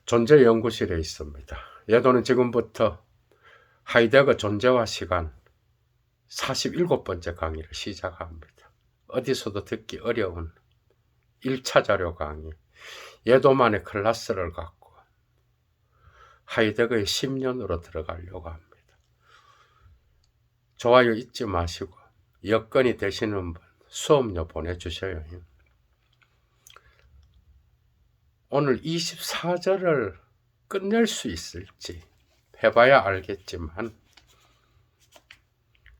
존재연구실에 있습니다. 예도는 지금부터 하이데거 존재와 시간 47번째 강의를 시작합니다. 어디서도 듣기 어려운 1차 자료 강의, 예도만의 클래스를 갖고 하이데거의 10년으로 들어가려고 합니다. 좋아요 잊지 마시고 여건이 되시는 분 수업료 보내주셔요. 오늘 24절을 끝낼 수 있을지 해봐야 알겠지만,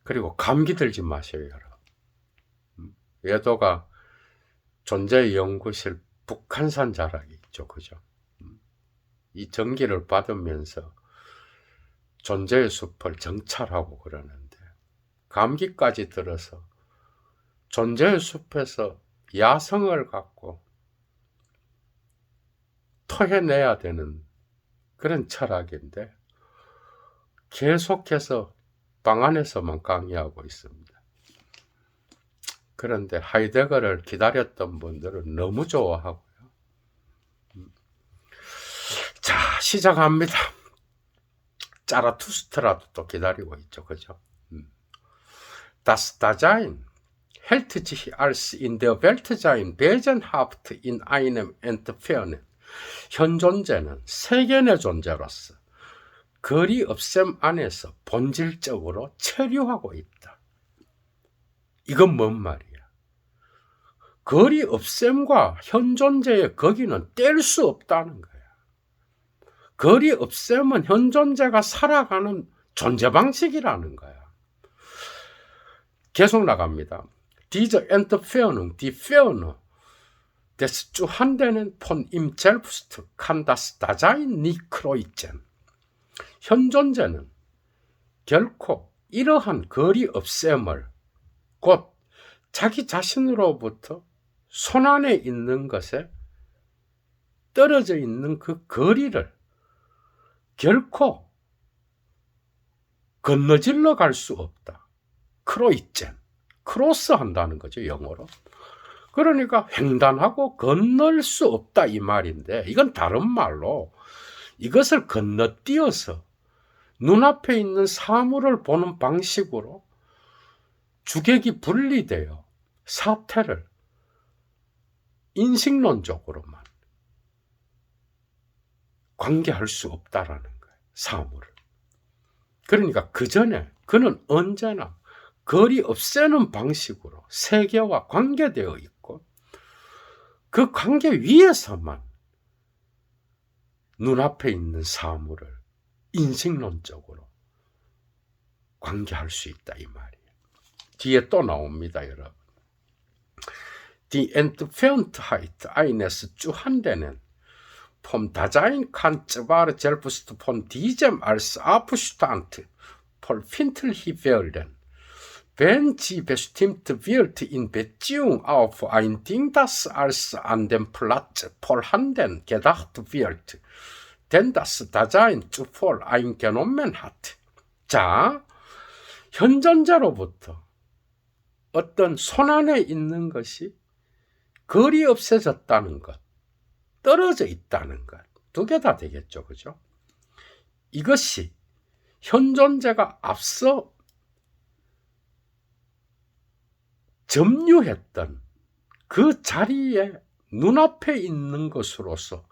그리고 감기 들지 마세요, 여러분. 예도가 존재의 연구실 북한산 자락이 있죠, 그죠? 이 전기를 받으면서 존재의 숲을 정찰하고 그러는데, 감기까지 들어서 존재의 숲에서 야성을 갖고 토해내야 되는 그런 철학인데 계속해서 방 안에서만 강의하고 있습니다. 그런데 하이데거를 기다렸던 분들은 너무 좋아하고요. 자, 시작합니다. 자라투스트라도 또 기다리고 있죠, 그죠? Das Dasein hält sich als in der Welt sein wesenhaft in einem Entfernen. 현 존재는 세견의 존재로서 거리 없앰 안에서 본질적으로 체류하고 있다. 이건 뭔 말이야? 거리 없앰과 현 존재의 거기는 뗄 수 없다는 거야. 거리 없앰은 현 존재가 살아가는 존재 방식이라는 거야. 계속 나갑니다. Diese Entfernung, die Ferne des zu handelnden von ihm selbst kann das Dasein nicht kreuzen. 현 존재는 결코 이러한 거리 없앰을, 곧 자기 자신으로부터 손안에 있는 것에 떨어져 있는 그 거리를 결코 건너질러 갈 수 없다. 크로이젠, 크로스 한다는 거죠, 영어로. 그러니까 횡단하고 건널 수 없다 이 말인데, 이건 다른 말로 이것을 건너뛰어서 눈앞에 있는 사물을 보는 방식으로 주객이 분리되어 사태를 인식론적으로만 관계할 수 없다라는 거예요, 사물을. 그러니까 그 전에 그는 언제나 거리 없애는 방식으로 세계와 관계되어 있고, 그 관계 위에서만 눈앞에 있는 사물을 인식론적으로 관계할 수 있다 이 말이에요. 뒤에 또 나옵니다, 여러분. Die Entferntheit eines zu handelnden vom Dasein kann zwar selbst von diesem als Abstand vollfindlich werden, wenn sie bestimmt wird in Beziehung auf ein Ding, das als an dem Platz vorhanden gedacht wird, denn das Dasein zuvor eingenommen hat. 자, 현 존재로부터 어떤 손안에 있는 것이 거리 없어졌다는 것, 떨어져 있다는 것, 두 개 다 되겠죠, 그죠? 이것이 현 존재가 앞서 점유했던 그 자리에 눈앞에 있는 것으로서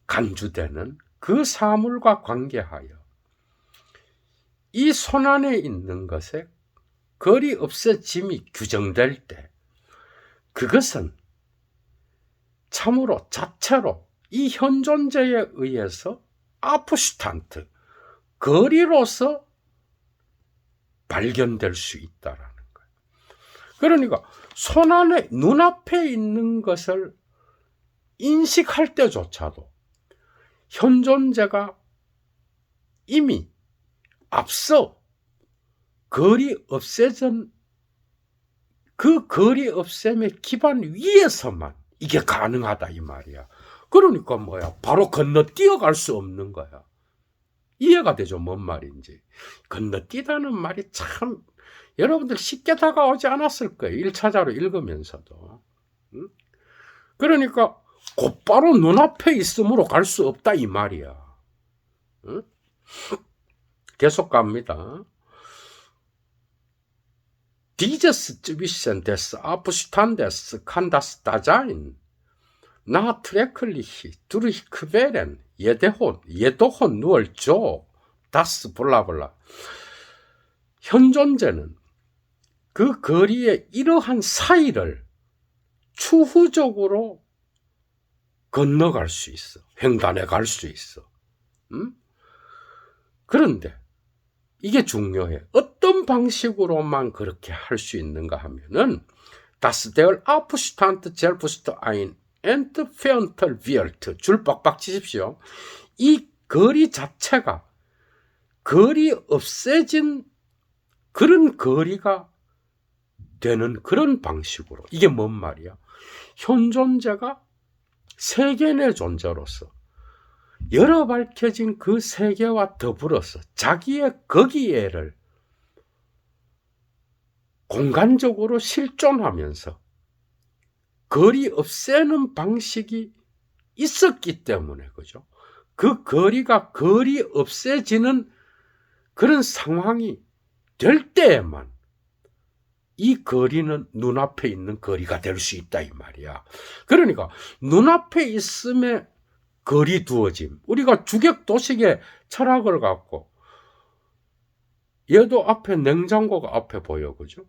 간주되는 그 사물과 관계하여 이 손안에 있는 것에 거리 없어짐이 규정될 때, 그것은 참으로 자체로 이 현 존재에 의해서 아프슈탄트, 거리로서 발견될 수 있다라는 거예요. 그러니까 손안에 눈앞에 있는 것을 인식할 때조차도 현 존재가 이미 앞서 거리 없애전, 그 거리 없앰의 기반 위에서만 이게 가능하다 이 말이야. 그러니까 뭐야, 바로 건너뛰어 갈 수 없는 거야. 이해가 되죠, 뭔 말인지. 건너뛰다는 말이 참 여러분들 쉽게 다가오지 않았을 거예요, 1차자로 읽으면서도. 그러니까 곧바로 눈앞에 있으므로 갈 수 없다 이 말이야. 응? 계속 갑니다. Dieses Wissen des Abstandes kann das Dasein nachträglich durchqueren, jedoch nur so, das 블라블라. 현존재는 그 거리의 이러한 사이를 추후적으로 건너갈 수 있어. 횡단해 갈 수 있어. 그런데 이게 중요해. 어떤 방식으로만 그렇게 할 수 있는가 하면은 Das der Abstand selbst ein entfernter wird. 줄 빡빡 치십시오. 이 거리 자체가 거리 없애진 그런 거리가 되는 그런 방식으로. 이게 뭔 말이야? 현존재가 세계 내 존재로서 열어 밝혀진 그 세계와 더불어서 자기의 거기에를 공간적으로 실존하면서 거리 없애는 방식이 있었기 때문에, 그죠? 그 거리가 거리 없애지는 그런 상황이 될 때에만 이 거리는 눈앞에 있는 거리가 될 수 있다 이 말이야. 그러니까 눈앞에 있음에 거리 두어짐. 우리가 주객도식의 철학을 갖고 얘도 앞에 냉장고가 앞에 보여, 그죠?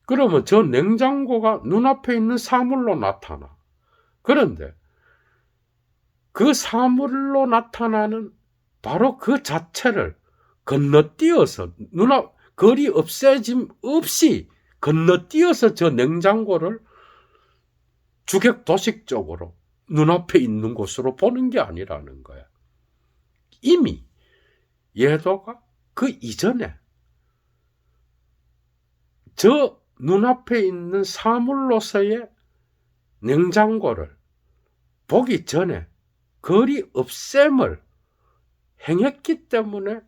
그러면 저 냉장고가 눈앞에 있는 사물로 나타나. 그런데 그 사물로 나타나는 바로 그 자체를 건너뛰어서 거리 없애짐 없이 건너뛰어서 저 냉장고를 주객도식적으로 눈앞에 있는 곳으로 보는 게 아니라는 거야. 이미 예도가 그 이전에 저 눈앞에 있는 사물로서의 냉장고를 보기 전에 거리 없앰을 행했기 때문에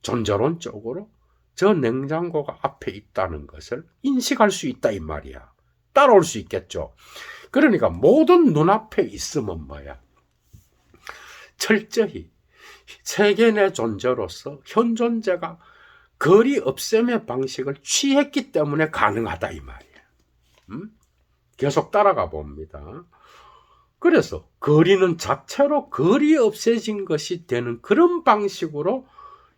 존재론적으로 저 냉장고가 앞에 있다는 것을 인식할 수 있다 이 말이야. 따라올 수 있겠죠. 그러니까 모든 눈앞에 있으면 뭐야? 철저히 세계 내 존재로서 현존재가 거리 없앰의 방식을 취했기 때문에 가능하다 이 말이야. 계속 따라가 봅니다. 그래서 거리는 자체로 거리 없애진 것이 되는 그런 방식으로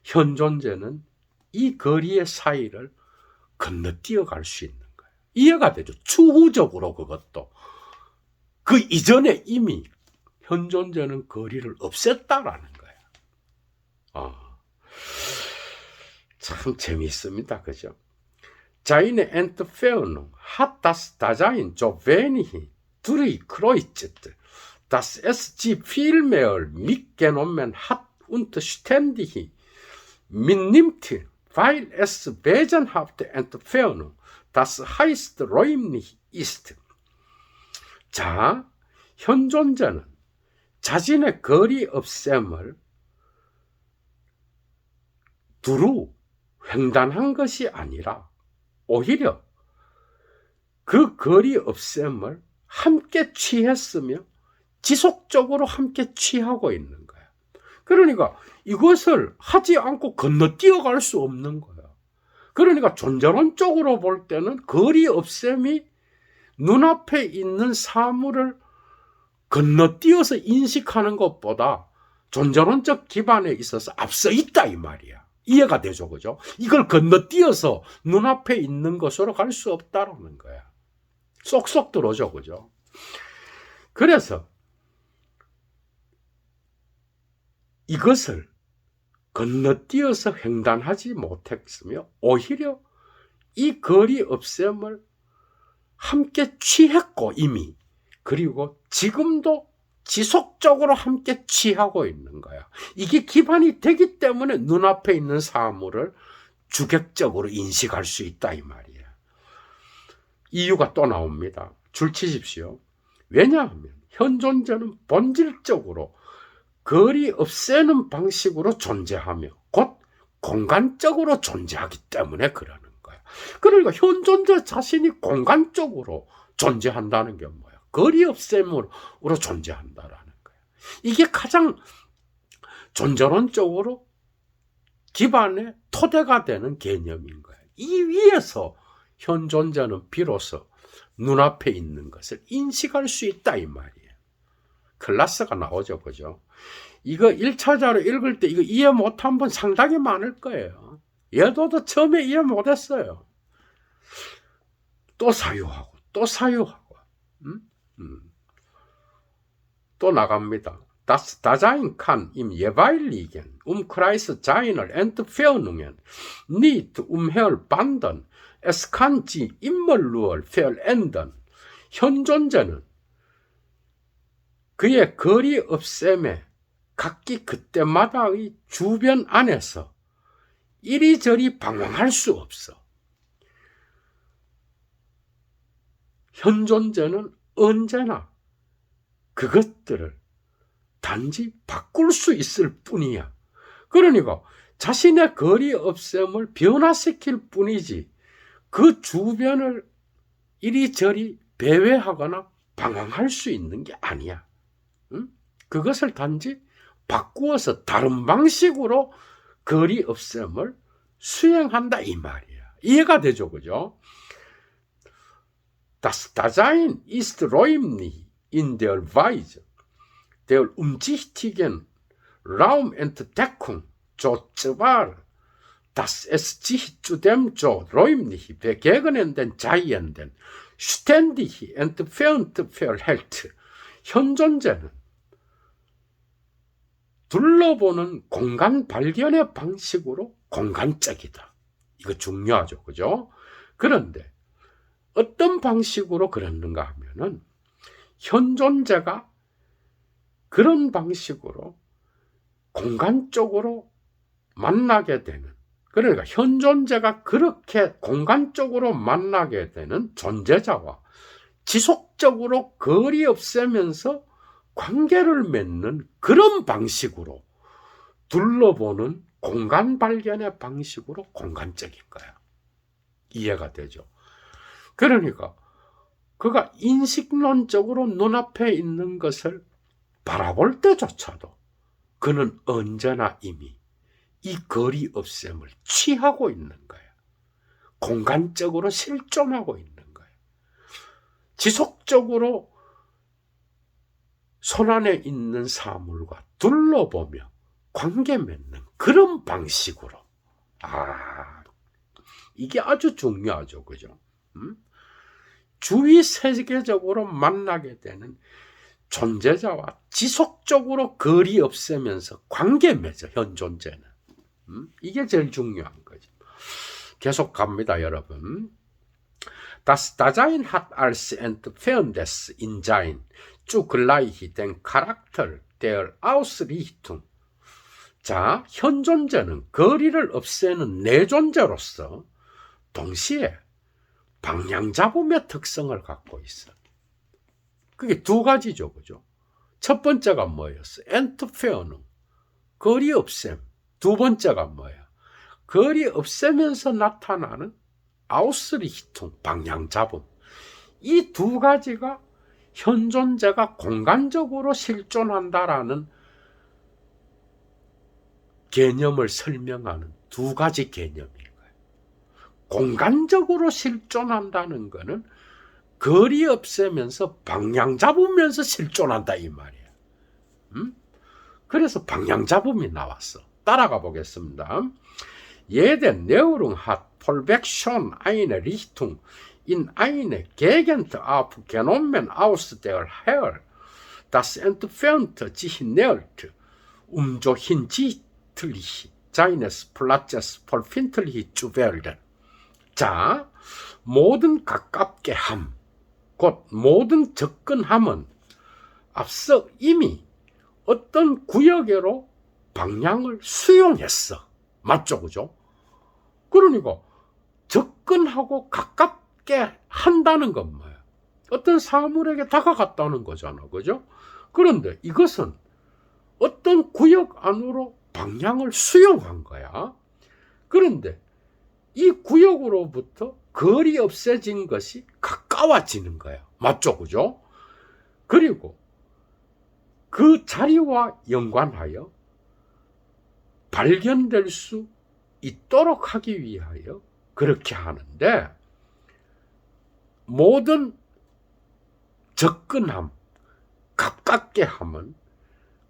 현존재는 이 거리의 사이를 건너뛰어 갈 수 있는 거예요. 이해가 되죠? 추후적으로 그것도. 그 이전에 이미 현존재는 거리를 없앴다라는 거예요. 참 재미있습니다. 그죠? Seine Entfernung hat das Dasein so wenig durchkreuzt, dass es sie vielmehr mitgenommen hat und ständig mitnimmt, weil es wesenhafte Entfernung, das heißt räumlich ist. 자, 현존자는 자신의 거리 없앰을 두루 횡단한 것이 아니라 오히려 그 거리 없앰을 함께 취했으며 지속적으로 함께 취하고 있는 거야. 그러니까 이것을 하지 않고 건너뛰어 갈 수 없는 거야. 그러니까 존재론적으로 볼 때는 거리 없앰이 눈앞에 있는 사물을 건너뛰어서 인식하는 것보다 존재론적 기반에 있어서 앞서 있다 이 말이야. 이해가 되죠, 그죠? 이걸 건너뛰어서 눈앞에 있는 것으로 갈 수 없다라는 거야. 쏙쏙 들어오죠, 그죠? 그래서 이것을 건너뛰어서 횡단하지 못했으며 오히려 이 거리 없앰을 함께 취했고 이미, 그리고 지금도 지속적으로 함께 취하고 있는 거야. 이게 기반이 되기 때문에 눈앞에 있는 사물을 주객적으로 인식할 수 있다 이 말이야. 이유가 또 나옵니다. 줄 치십시오. 왜냐하면 현존재는 본질적으로 거리 없애는 방식으로 존재하며 곧 공간적으로 존재하기 때문에 그러는 거야. 그러니까 현존재 자신이 공간적으로 존재한다는 게 뭐야? 거리 없앰으로 존재한다라는 거예요. 이게 가장 존재론적으로 기반의 토대가 되는 개념인 거예요. 이 위에서 현 존재는 비로소 눈앞에 있는 것을 인식할 수 있다 이 말이에요. 클라스가 나오죠, 그죠? 이거 1차자로 읽을 때 이거 이해 못한 분 상당히 많을 거예요. 얘도 처음에 이해 못했어요. 또 사유하고 또 사유하고 또 나갑니다. Das Dasein kann im jeweiligen Umkreis seiner Entfernungen nicht umherwandern. Es kann sich immer nur verändern. 현 존재는 그의 거리 없앰에 각기 그때마다의 주변 안에서 이리저리 방황할 수 없어. 현 존재는 언제나 그것들을 단지 바꿀 수 있을 뿐이야. 그러니까 자신의 거리 없앰을 변화시킬 뿐이지 그 주변을 이리저리 배회하거나 방황할 수 있는 게 아니야. 응? 그것을 단지 바꾸어서 다른 방식으로 거리 없앰을 수행한다 이 말이야. 이해가 되죠, 그죠? Das Dasein ist räumlich in der Weise der umsichtigen Raumentdeckung so zwar, dass es sich zu dem so räumlich begegnenden Seienden ständig entfernt verhält. 현 존재는 둘러보는 공간 발견의 방식으로 공간적이다. 이거 중요하죠, 그죠? 그런데 어떤 방식으로 그랬는가 하면은 현 존재가 그런 방식으로 공간적으로 만나게 되는, 그러니까 현 존재가 그렇게 공간적으로 만나게 되는 존재자와 지속적으로 거리 없애면서 관계를 맺는 그런 방식으로 둘러보는 공간 발견의 방식으로 공간적인 거야. 이해가 되죠? 그러니까 그가 인식론적으로 눈앞에 있는 것을 바라볼 때조차도 그는 언제나 이미 이 거리 없앰을 취하고 있는 거예요. 공간적으로 실존하고 있는 거예요. 지속적으로 손안에 있는 사물과 둘러보며 관계 맺는 그런 방식으로. 이게 아주 중요하죠, 그죠? 주위 세계적으로 만나게 되는 존재자와 지속적으로 거리 없애면서 관계 맺어, 현 존재는. 이게 제일 중요한 거죠. 계속 갑니다, 여러분. Das Dasein hat als entferntes in sein zugleich den Charakter der Ausrichtung. 자, 현 존재는 거리를 없애는 내 존재로서 동시에 방향 잡음의 특성을 갖고 있어. 그게 두 가지죠, 그죠? 첫 번째가 뭐였어? 엔트페어능, 거리 없앰. 두 번째가 뭐야? 거리 없애면서 나타나는 아우스리히퉁, 방향 잡음. 이 두 가지가 현 존재가 공간적으로 실존한다라는 개념을 설명하는 두 가지 개념인 거예요. 공간적으로 실존한다는 거는 거리 없애면서 방향 잡으면서 실존한다 이 말이에요. 그래서 방향 잡음이 나왔어. 따라가 보겠습니다. Jede Neuerung hat vollweg schon eine Richtung in eine Gegend aufgenommen, aus der her das Entfernte sich nähert, so hinsichtlich seines Platzes verbindlich zu werden. 자, 모든 가깝게 함, 곧 모든 접근함은 앞서 이미 어떤 구역으로 방향을 수용했어. 맞죠, 그죠? 그러니까 접근하고 가깝게 한다는 건 뭐야? 어떤 사물에게 다가갔다는 거잖아, 그죠? 그런데 이것은 어떤 구역 안으로 방향을 수용한 거야. 그런데 이 구역으로부터 거리 없애진 것이 가까워지는 거야. 맞죠, 그죠? 그리고 그 자리와 연관하여 발견될 수 있도록 하기 위하여 그렇게 하는데, 모든 접근함, 가깝게 함은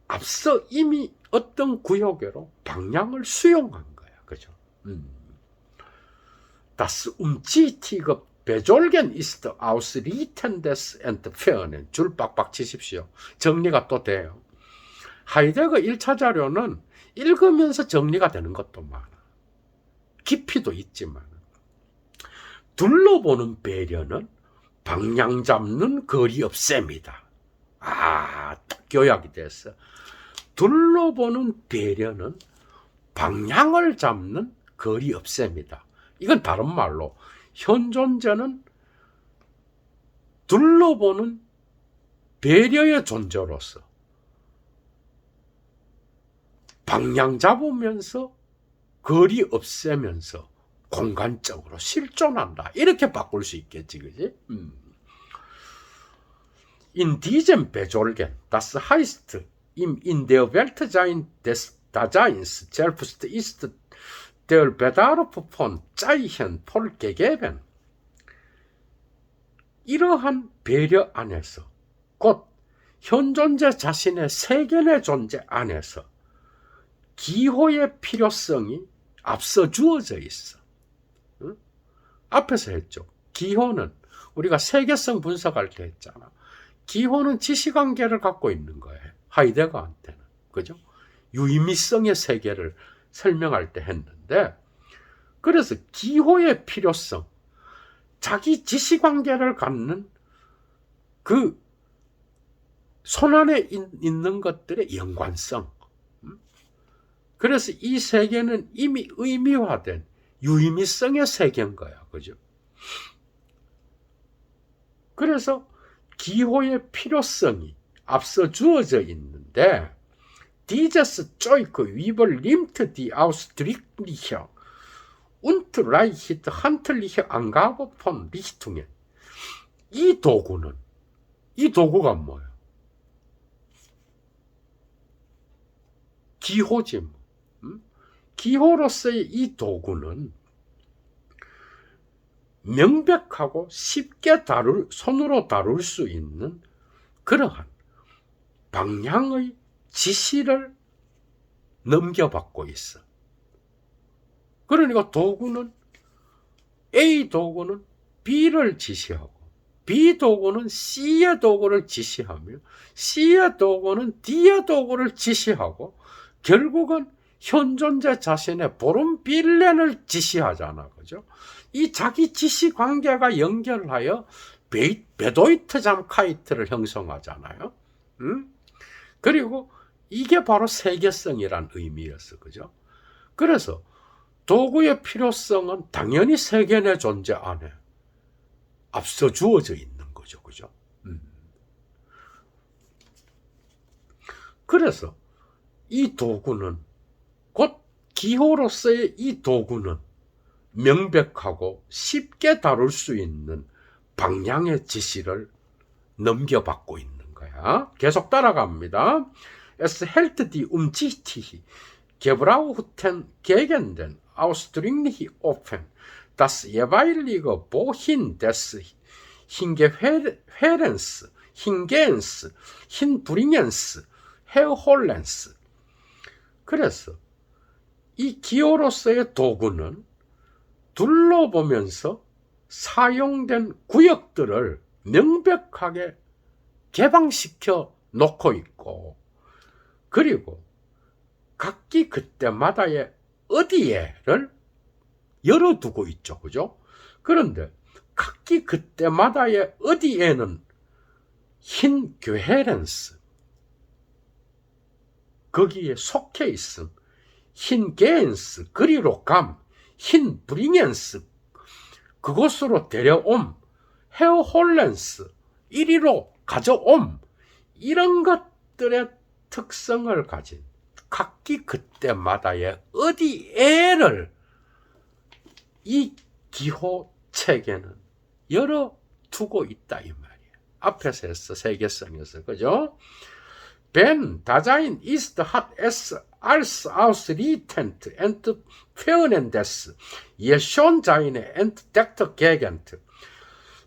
앞서 이미 어떤 구역으로 방향을 수용한 거야. 그죠? Das umziehtige Besorgen ist ausrichten des Entfernen. 줄 빡빡 치십시오. 정리가 또 돼요. 하이데거 1차 자료는 읽으면서 정리가 되는 것도 많아. 깊이도 있지만, 둘러보는 배려는 방향 잡는 거리 없앱니다. 딱 요약이 됐어. 둘러보는 배려는 방향을 잡는 거리 없앱니다. 이건 다른 말로 현존재는 둘러보는 배려의 존재로서 방향 잡으면서 거리 없애면서 공간적으로 실존한다. 이렇게 바꿀 수 있겠지, 그지? In diesem Besorgen, das heißt, in der Weltsein des Daseins selbst ist der Bedarf von Zeichen vollgegeben. 이러한 배려 안에서, 곧 현존재 자신의 세견의 존재 안에서 기호의 필요성이 앞서 주어져 있어. 앞에서 했죠. 기호는 우리가 세계성 분석할 때 했잖아. 기호는 지시관계를 갖고 있는 거예요. 하이데거한테는. 그죠? 유의미성의 세계를 설명할 때 했는데, 그래서 기호의 필요성, 자기 지시관계를 갖는 그 손안에 있는 것들의 연관성. 그래서 이 세계는 이미 의미화된 유의미성의 세계인 거야. 그죠? 그래서 기호의 필요성이 앞서 주어져 있는데, Dieses Zeug übernimmt die ausdrückliche und leicht handliche Angabe von Richtungen. 이 도구가 뭐예요? 기호지. 기호로서의 이 도구는 명백하고 쉽게 손으로 다룰 수 있는 그러한 방향의 지시를 넘겨받고 있어. 그러니까 A 도구는 B를 지시하고, B 도구는 C의 도구를 지시하며, C의 도구는 D의 도구를 지시하고, 결국은 현존재 자신의 보름 빌렌을 지시하잖아. 그죠? 이 자기 지시 관계가 연결하여 베도이트 잠카이트를 형성하잖아요. 그리고 이게 바로 세계성이란 의미였어. 그죠? 그래서 도구의 필요성은 당연히 세계의 존재 안에 앞서 주어져 있는 거죠. 그죠? 그래서 이 도구는, 곧 기호로서의 이 도구는 명백하고 쉽게 다룰 수 있는 방향의 지시를 넘겨받고 있는 거야. 계속 따라갑니다. Es hält die umsichtig gebrauchten Gegenden ausdrücklich offen. Das jeweilige Wohin des Hingehens, Hinbringens, Herholens. 그래서 이 기호로서의 도구는 둘러보면서 사용된 구역들을 명백하게 개방시켜 놓고 있고, 그리고 각기 그때마다의 어디에를 열어두고 있죠. 그죠? 그런데 각기 그때마다의 어디에는 흰 괴헤렌스, 거기에 속해 있음, 흰 게엔스, 그리로 감, 흰 브링엔스, 그곳으로 데려옴, 헤어홀렌스, 이리로 가져옴, 이런 것들의 특성을 가진 각기 그때마다의 어디에를 이 기호 체계는 열어두고 있다 이 말이에요. 앞에서 했어. 세계성에서. 그죠? Wenn Dasein ist, hat es als ausrichtend entfernendes Jeschonseine entdeckte Gegend.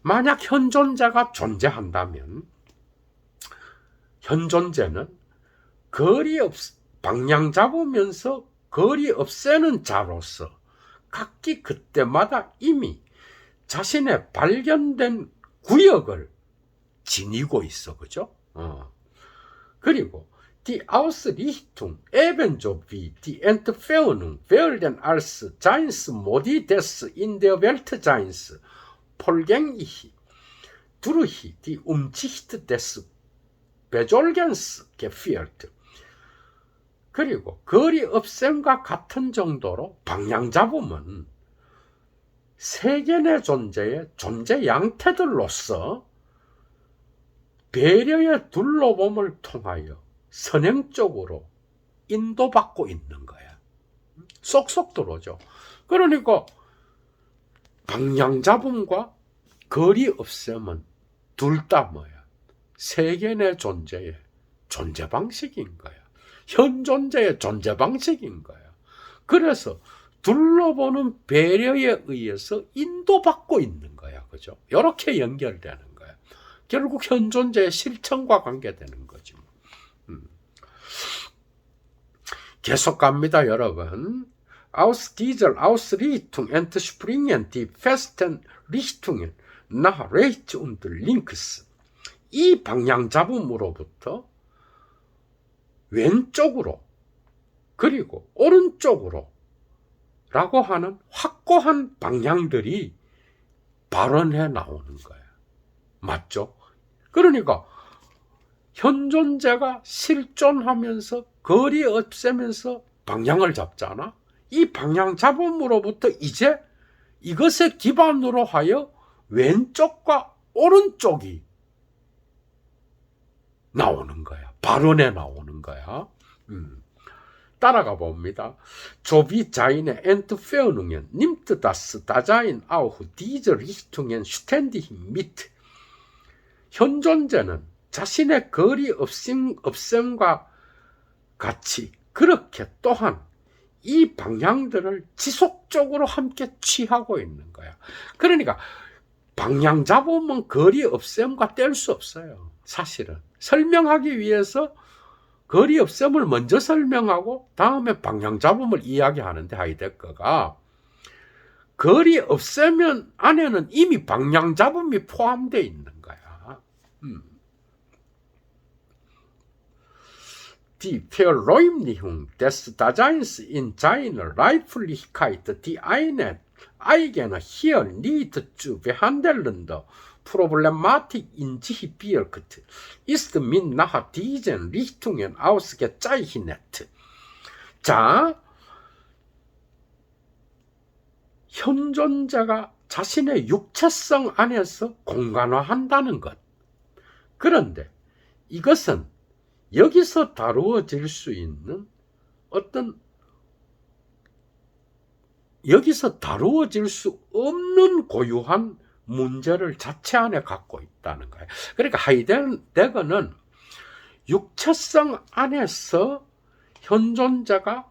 만약 현존자가 존재한다면 현존재는 방향 잡으면서 거리 없애는 자로서 각기 그때마다 이미 자신의 발견된 구역을 지니고 있어. 그죠? 그리고 die Ausrichtung ebenso wie die Entfernung werden als Seinsmodi des in der Welt Seins vollgänglich durch die Umsicht des Besorgens geführt. 그리고 거리 없앰과 같은 정도로 방향 잡음은 세계 내 존재의 존재 양태들로서 배려의 둘러봄을 통하여 선행적으로 인도받고 있는 거야. 쏙쏙 들어오죠. 그러니까 방향 잡음과 거리 없앰은 둘 다 뭐야? 세계 내 존재의 존재 방식인 거야. 현존재의 존재 방식인 거야. 그래서 둘러보는 배려에 의해서 인도받고 있는 거야. 그죠? 이렇게 연결되는 거야. 결국 현존재의 실천과 관계되는 거지. 계속 갑니다, 여러분. Aus dieser Ausrichtung entspringen die festen Richtungen nach rechts und links. 이 방향 잡음으로부터 왼쪽으로 그리고 오른쪽으로 라고 하는 확고한 방향들이 발원해 나오는 거예요. 맞죠? 그러니까 현존재가 실존하면서 거리 없애면서 방향을 잡잖아. 이 방향 잡음으로부터 이제 이것에 기반으로 하여 왼쪽과 오른쪽이 나오는 거야. 발언에 나오는 거야. 따라가 봅니다. Sowie seine Entfernungen nimmt das Dasein auch diese Richtungen ständig mit. 현존재는 자신의 거리 없음과 같이 그렇게 또한 이 방향들을 지속적으로 함께 취하고 있는 거야. 그러니까 방향 잡으면 거리 없음과 뗄 수 없어요. 사실은 설명하기 위해서 거리 없음을 먼저 설명하고 다음에 방향 잡음을 이야기하는데 하이데거가 거리 없애면 안에는 이미 방향 잡음이 포함되어 있는 거야. Die Verleumdung des Daseins in seiner Leiblichkeit, die eine eigene hier nicht zu behandelnde Problematik in sich birgt, ist mit nach diesen Richtungen ausgezeichnet. 자, 현존자가 자신의 육체성 안에서 공간화한다는 것. 그런데 이것은 여기서 다루어질 수 있는 여기서 다루어질 수 없는 고유한 문제를 자체 안에 갖고 있다는 거예요. 그러니까 하이데거는 육체성 안에서 현존자가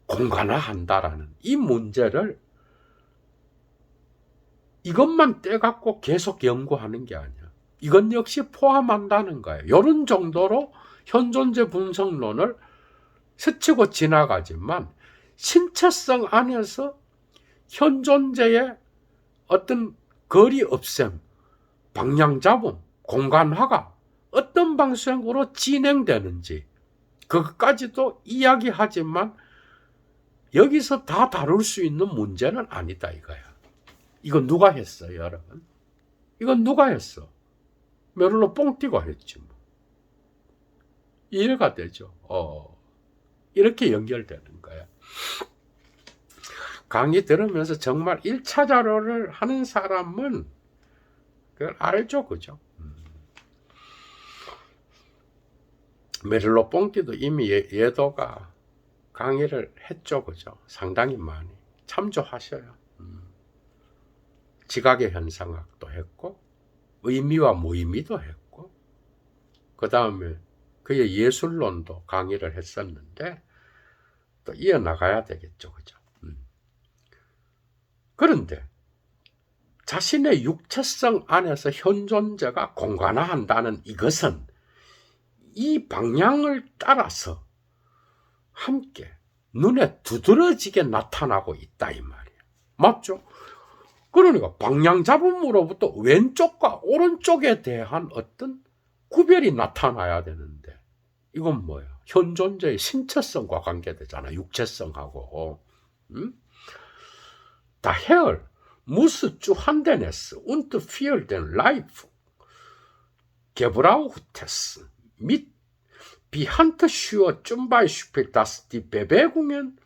공간화한다라는 이 문제를 이것만 떼갖고 계속 연구하는 게 아니야. 이건 역시 포함한다는 거예요. 이런 정도로 현존재 분석론을 스치고 지나가지만 신체성 안에서 현존재의 어떤 거리 없음, 방향 잡음, 공간화가 어떤 방식으로 진행되는지 그것까지도 이야기하지만 여기서 다 다룰 수 있는 문제는 아니다 이거야. 이건 누가 했어요, 여러분? 이건 누가 했어? 메를로 뽕띠가 했지 뭐. 이해가 되죠? 이렇게 연결되는 거야. 강의 들으면서 정말 1차 자료를 하는 사람은 그걸 알죠, 그죠? 메를로 뽕띠도 이미 예도가 강의를 했죠, 그죠? 상당히 많이 참조하셔요. 지각의 현상학도 했고 의미와 무의미도 했고, 그 다음에 그의 예술론도 강의를 했었는데 또 이어나가야 되겠죠. 그죠? 그런데 자신의 육체성 안에서 현존재가 공간화한다는 이것은 이 방향을 따라서 함께 눈에 두드러지게 나타나고 있다 이 말이에요. 맞죠? 그러니까 방향 잡음으로부터 왼쪽과 오른쪽에 대한 어떤 구별이 나타나야 되는데 이건 뭐예요? 현존재의 신체성과 관계되잖아. 육체성하고. Daher muss Johannes und für den Leib gebrauchtes mit Behandschuhe zum Beispiel, dass die Bewegungen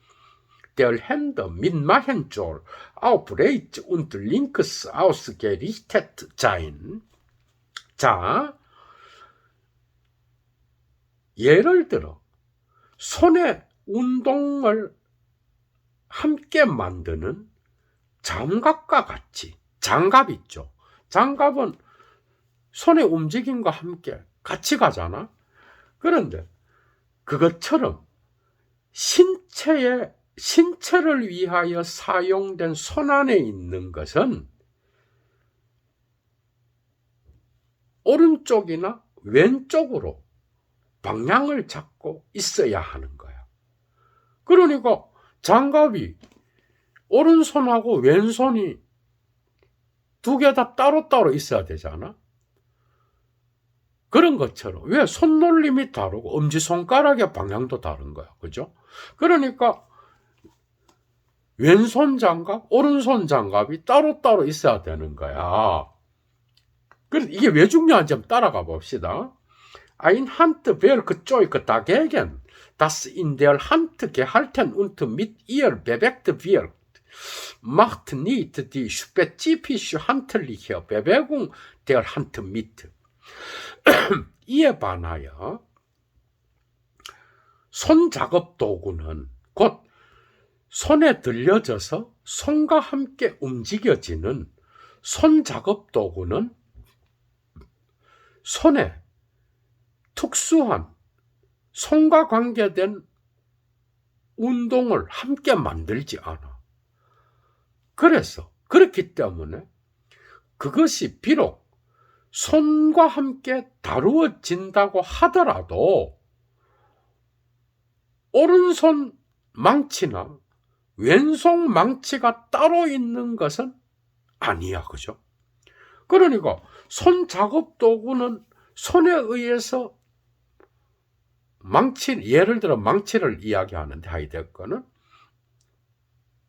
der Hände mit Machenjohr auf rechts und links ausgerichtet sein. 자, 예를 들어 손의 운동을 함께 만드는 장갑과 같이, 장갑 있죠. 장갑은 손의 움직임과 함께 같이 가잖아. 그런데 그것처럼 신체를 위하여 사용된 손 안에 있는 것은 오른쪽이나 왼쪽으로 방향을 잡고 있어야 하는 거야. 그러니까 장갑이 오른손하고 왼손이 두 개 다 따로따로 있어야 되잖아. 그런 것처럼 왜 손놀림이 다르고 엄지손가락의 방향도 다른 거야. 그죠? 그러니까 왼손 장갑, 오른손 장갑이 따로따로 있어야 되는 거야. 그래서 이게 왜 중요한지 한번 따라가 봅시다. Ein Handwerk Zeug dagegen, das in der Hand gehalten und mit ihr bewegt wird, macht nicht die spezifische handliche Bewegung der Hand mit. 이에 반하여 손작업 도구는 곧 손에 들려져서 손과 함께 움직여지는 손작업 도구는 손에 특수한 손과 관계된 운동을 함께 만들지 않아. 그래서 그렇기 때문에 그것이 비록 손과 함께 다루어진다고 하더라도 오른손 망치나 왼손 망치가 따로 있는 것은 아니야. 그죠? 그러니까 손 작업 도구는 손에 의해서 예를 들어 망치를 이야기하는데 하이데거는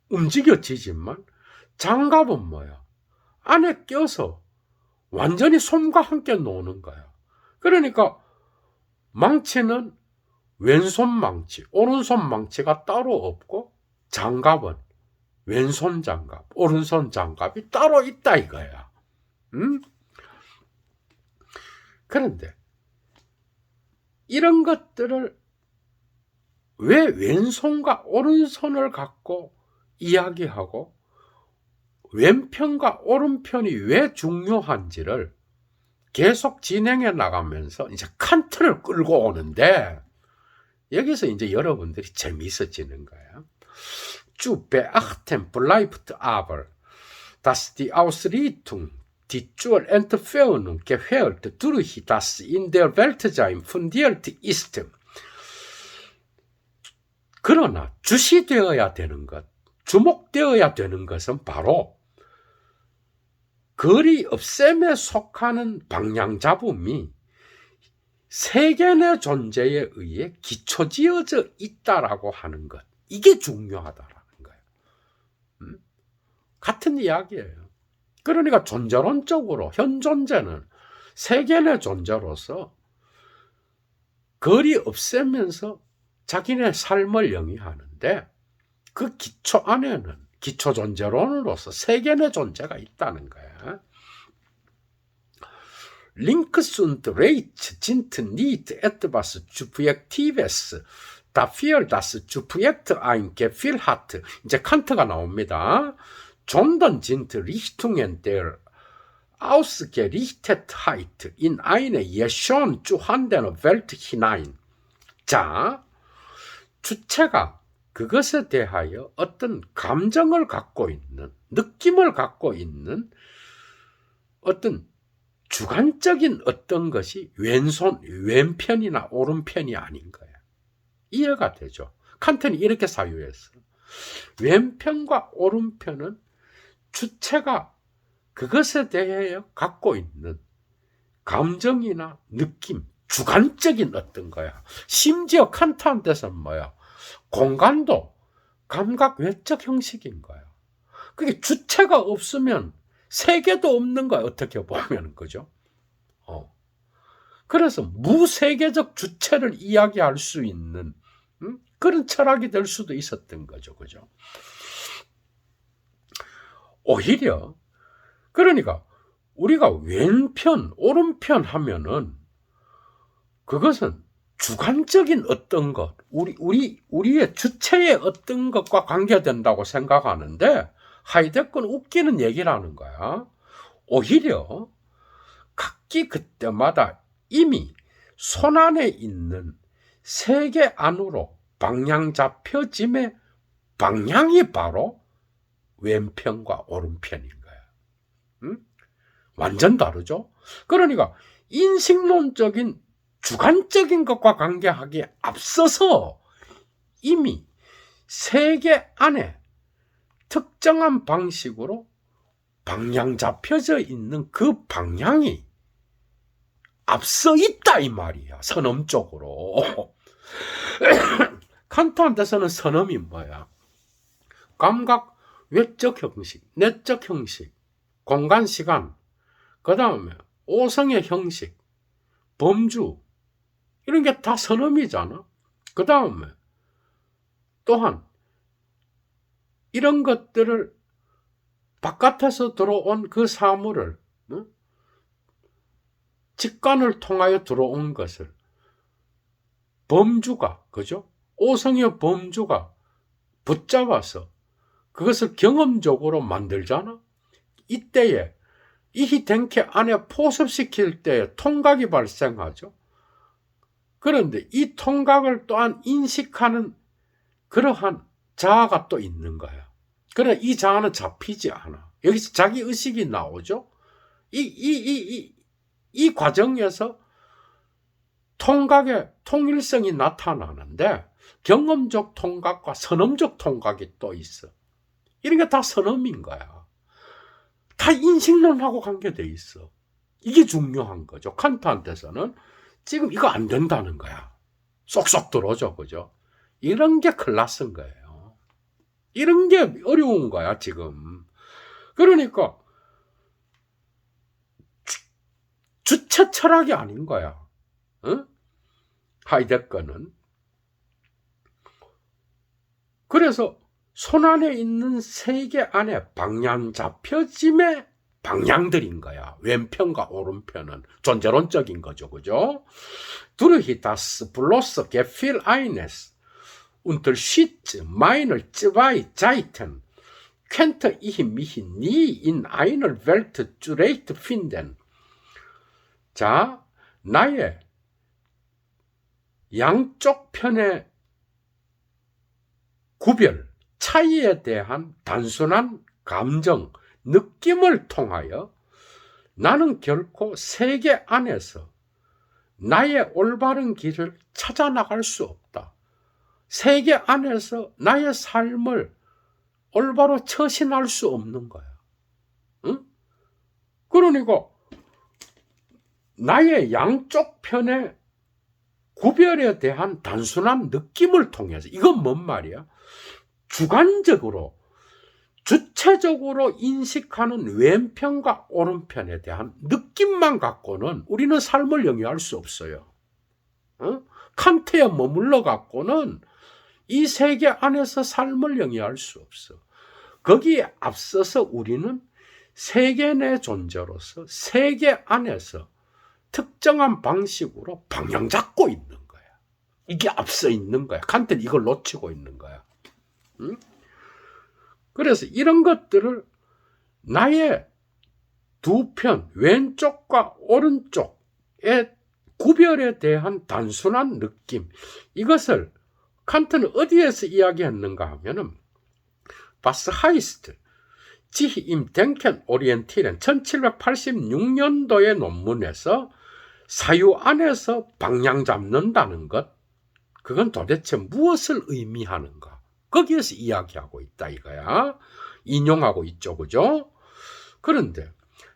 움직여지지만 장갑은 뭐야? 안에 껴서 완전히 손과 함께 노는 거야. 그러니까 망치는 왼손 망치, 오른손 망치가 따로 없고 장갑은 왼손 장갑, 오른손 장갑이 따로 있다 이거야. 그런데 이런 것들을 왜 왼손과 오른손을 갖고 이야기하고 왼편과 오른편이 왜 중요한지를 계속 진행해 나가면서 이제 칸트를 끌고 오는데 여기서 이제 여러분들이 재미있어지는 거예요. Zu beachten bleibt aber, dass die Ausrichtung, die zur Entfernung gefällt durch das in der Weltsein fundiert ist. 그러나 주시되어야 되는 것, 주목되어야 되는 것은 바로 거리 없앰에 속하는 방향 잡음이 세견의 존재에 의해 기초지어져 있다라고 하는 것. 이게 중요하다라는 거예요. 같은 이야기예요. 그러니까 존재론적으로 현존재는 세견의 존재로서 거리 없애면서 자기네 삶을 영위하는데 그 기초 안에는 기초 존재론으로서 세견의 존재가 있다는 거야. Links und rechts sind nicht etwas Subjektives, dafür das Subjekt ein Gefühl hat. 이제 칸트가 나옵니다. sondern sind Richtungen der Ausgerichtetheit in eine schon vorhandene Welt hinein. 자, 주체가 그것에 대하여 어떤 감정을 갖고 있는, 느낌을 갖고 있는 어떤 주관적인 어떤 것이 왼편이나 오른편이 아닌 거야. 이해가 되죠? 칸트는 이렇게 사유했어. 왼편과 오른편은 주체가 그것에 대해 갖고 있는 감정이나 느낌, 주관적인 어떤 거야. 심지어 칸트한테서는 뭐야? 공간도 감각 외적 형식인 거야. 그게 주체가 없으면 세계도 없는 거야. 어떻게 보면, 그죠? 그래서 무세계적 주체를 이야기할 수 있는 그런 철학이 될 수도 있었던 거죠. 그죠? 오히려 그러니까 우리가 왼편, 오른편 하면은 그것은 주관적인 어떤 것, 우리의 주체의 어떤 것과 관계된다고 생각하는데 하이데거는 웃기는 얘기를 하는 거야. 오히려 각기 그때마다 이미 손안에 있는 세계 안으로 방향 잡혀짐의 방향이 바로 왼편과 오른편인 거야. 완전 다르죠? 그러니까 인식론적인 주관적인 것과 관계하기에 앞서서 이미 세계 안에 특정한 방식으로 방향 잡혀져 있는 그 방향이 앞서 있다 이 말이야. 선엄적으로. 칸트한테서는 선엄이 뭐야? 감각, 외적 형식, 내적 형식, 공간, 시간, 그 다음에 오성의 형식, 범주, 이런 게 다 선엄이잖아. 그 다음에 또한 이런 것들을 바깥에서 들어온 그 사물을 직관을 통하여 들어온 것을 범주가, 그죠? 오성의 범주가 붙잡아서 그것을 경험적으로 만들잖아. 이때에 이 댕캐 안에 포섭시킬 때에 통각이 발생하죠. 그런데 이 통각을 또한 인식하는 그러한 자아가 또 있는 거야. 그러나 이 자아는 잡히지 않아. 여기서 자기 의식이 나오죠. 이 과정에서 통각의 통일성이 나타나는데 경험적 통각과 선엄적 통각이 또 있어. 이런 게 다 선엄인 거야. 다 인식론하고 관계돼 있어. 이게 중요한 거죠. 칸트한테서는 지금 이거 안 된다는 거야. 쏙쏙 들어오죠. 그죠? 이런 게 클라스인 거예요. 이런 게 어려운 거야, 지금. 그러니까 주체 철학이 아닌 거야. 응? 하이데거는. 그래서 손안에 있는 세계 안에 방향 잡혀짐의 방향들인 거야. 왼편과 오른편은 존재론적인 거죠. 그죠? Durch das bloße Gefühl eines Unterschieds meiner zwei Seiten könnte ich mich nie in einer Welt zurechtfinden. 자, 나의 양쪽 편의 구별, 차이에 대한 단순한 감정, 느낌을 통하여 나는 결코 세계 안에서 나의 올바른 길을 찾아 나갈 수 없다. 세계 안에서 나의 삶을 올바로 처신할 수 없는 거야. 응? 그러니까 나의 양쪽 편의 구별에 대한 단순한 느낌을 통해서, 이건 뭔 말이야? 주관적으로, 주체적으로 인식하는 왼편과 오른편에 대한 느낌만 갖고는 우리는 삶을 영위할 수 없어요. 칸트에 머물러 갖고는 이 세계 안에서 삶을 영위할 수 없어. 거기에 앞서서 우리는 세계 내 존재로서 세계 안에서 특정한 방식으로 방향 잡고 있는 거야. 이게 앞서 있는 거야. 칸트는 이걸 놓치고 있는 거야. 응? 그래서 이런 것들을 나의 두 편, 왼쪽과 오른쪽의 구별에 대한 단순한 느낌, 이것을 칸트는 어디에서 이야기했는가 하면은 바스 하이스트 지히 임 덴켄 오리엔티렌 1786년도의 논문에서 사유 안에서 방향 잡는다는 것, 그건 도대체 무엇을 의미하는가, 거기에서 이야기하고 있다 이거야. 인용하고 있죠, 그죠? 그런데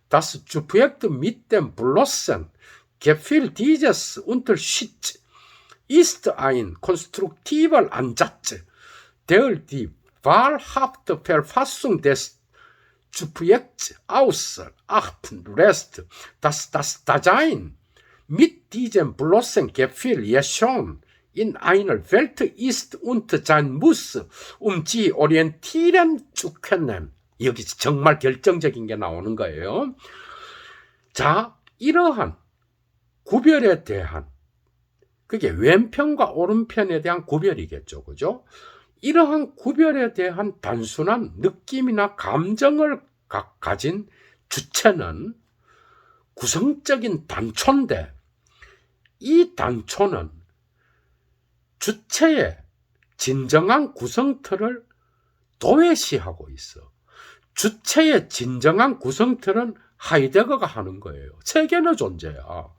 Das Projekt mit dem bloßen Gefühl dieses Unterschieds ist ein konstruktiver Ansatz, der die wahrhafte Verfassung des Projekts außer Acht lässt, dass das Dasein mit diesem bloßen Gefühl ja schon in einer Welt ist und sein muss, sie orientieren zu können. 여기서 정말 결정적인 게 나오는 거예요. 자, 이러한 구별에 대한, 그게 왼편과 오른편에 대한 구별이겠죠, 그죠? 이러한 구별에 대한 단순한 느낌이나 감정을 가진 주체는 구성적인 단초인데, 이 단초는 주체의 진정한 구성틀을 도외시하고 있어. 주체의 진정한 구성틀은 하이데거가 하는 거예요. 세계는 존재야.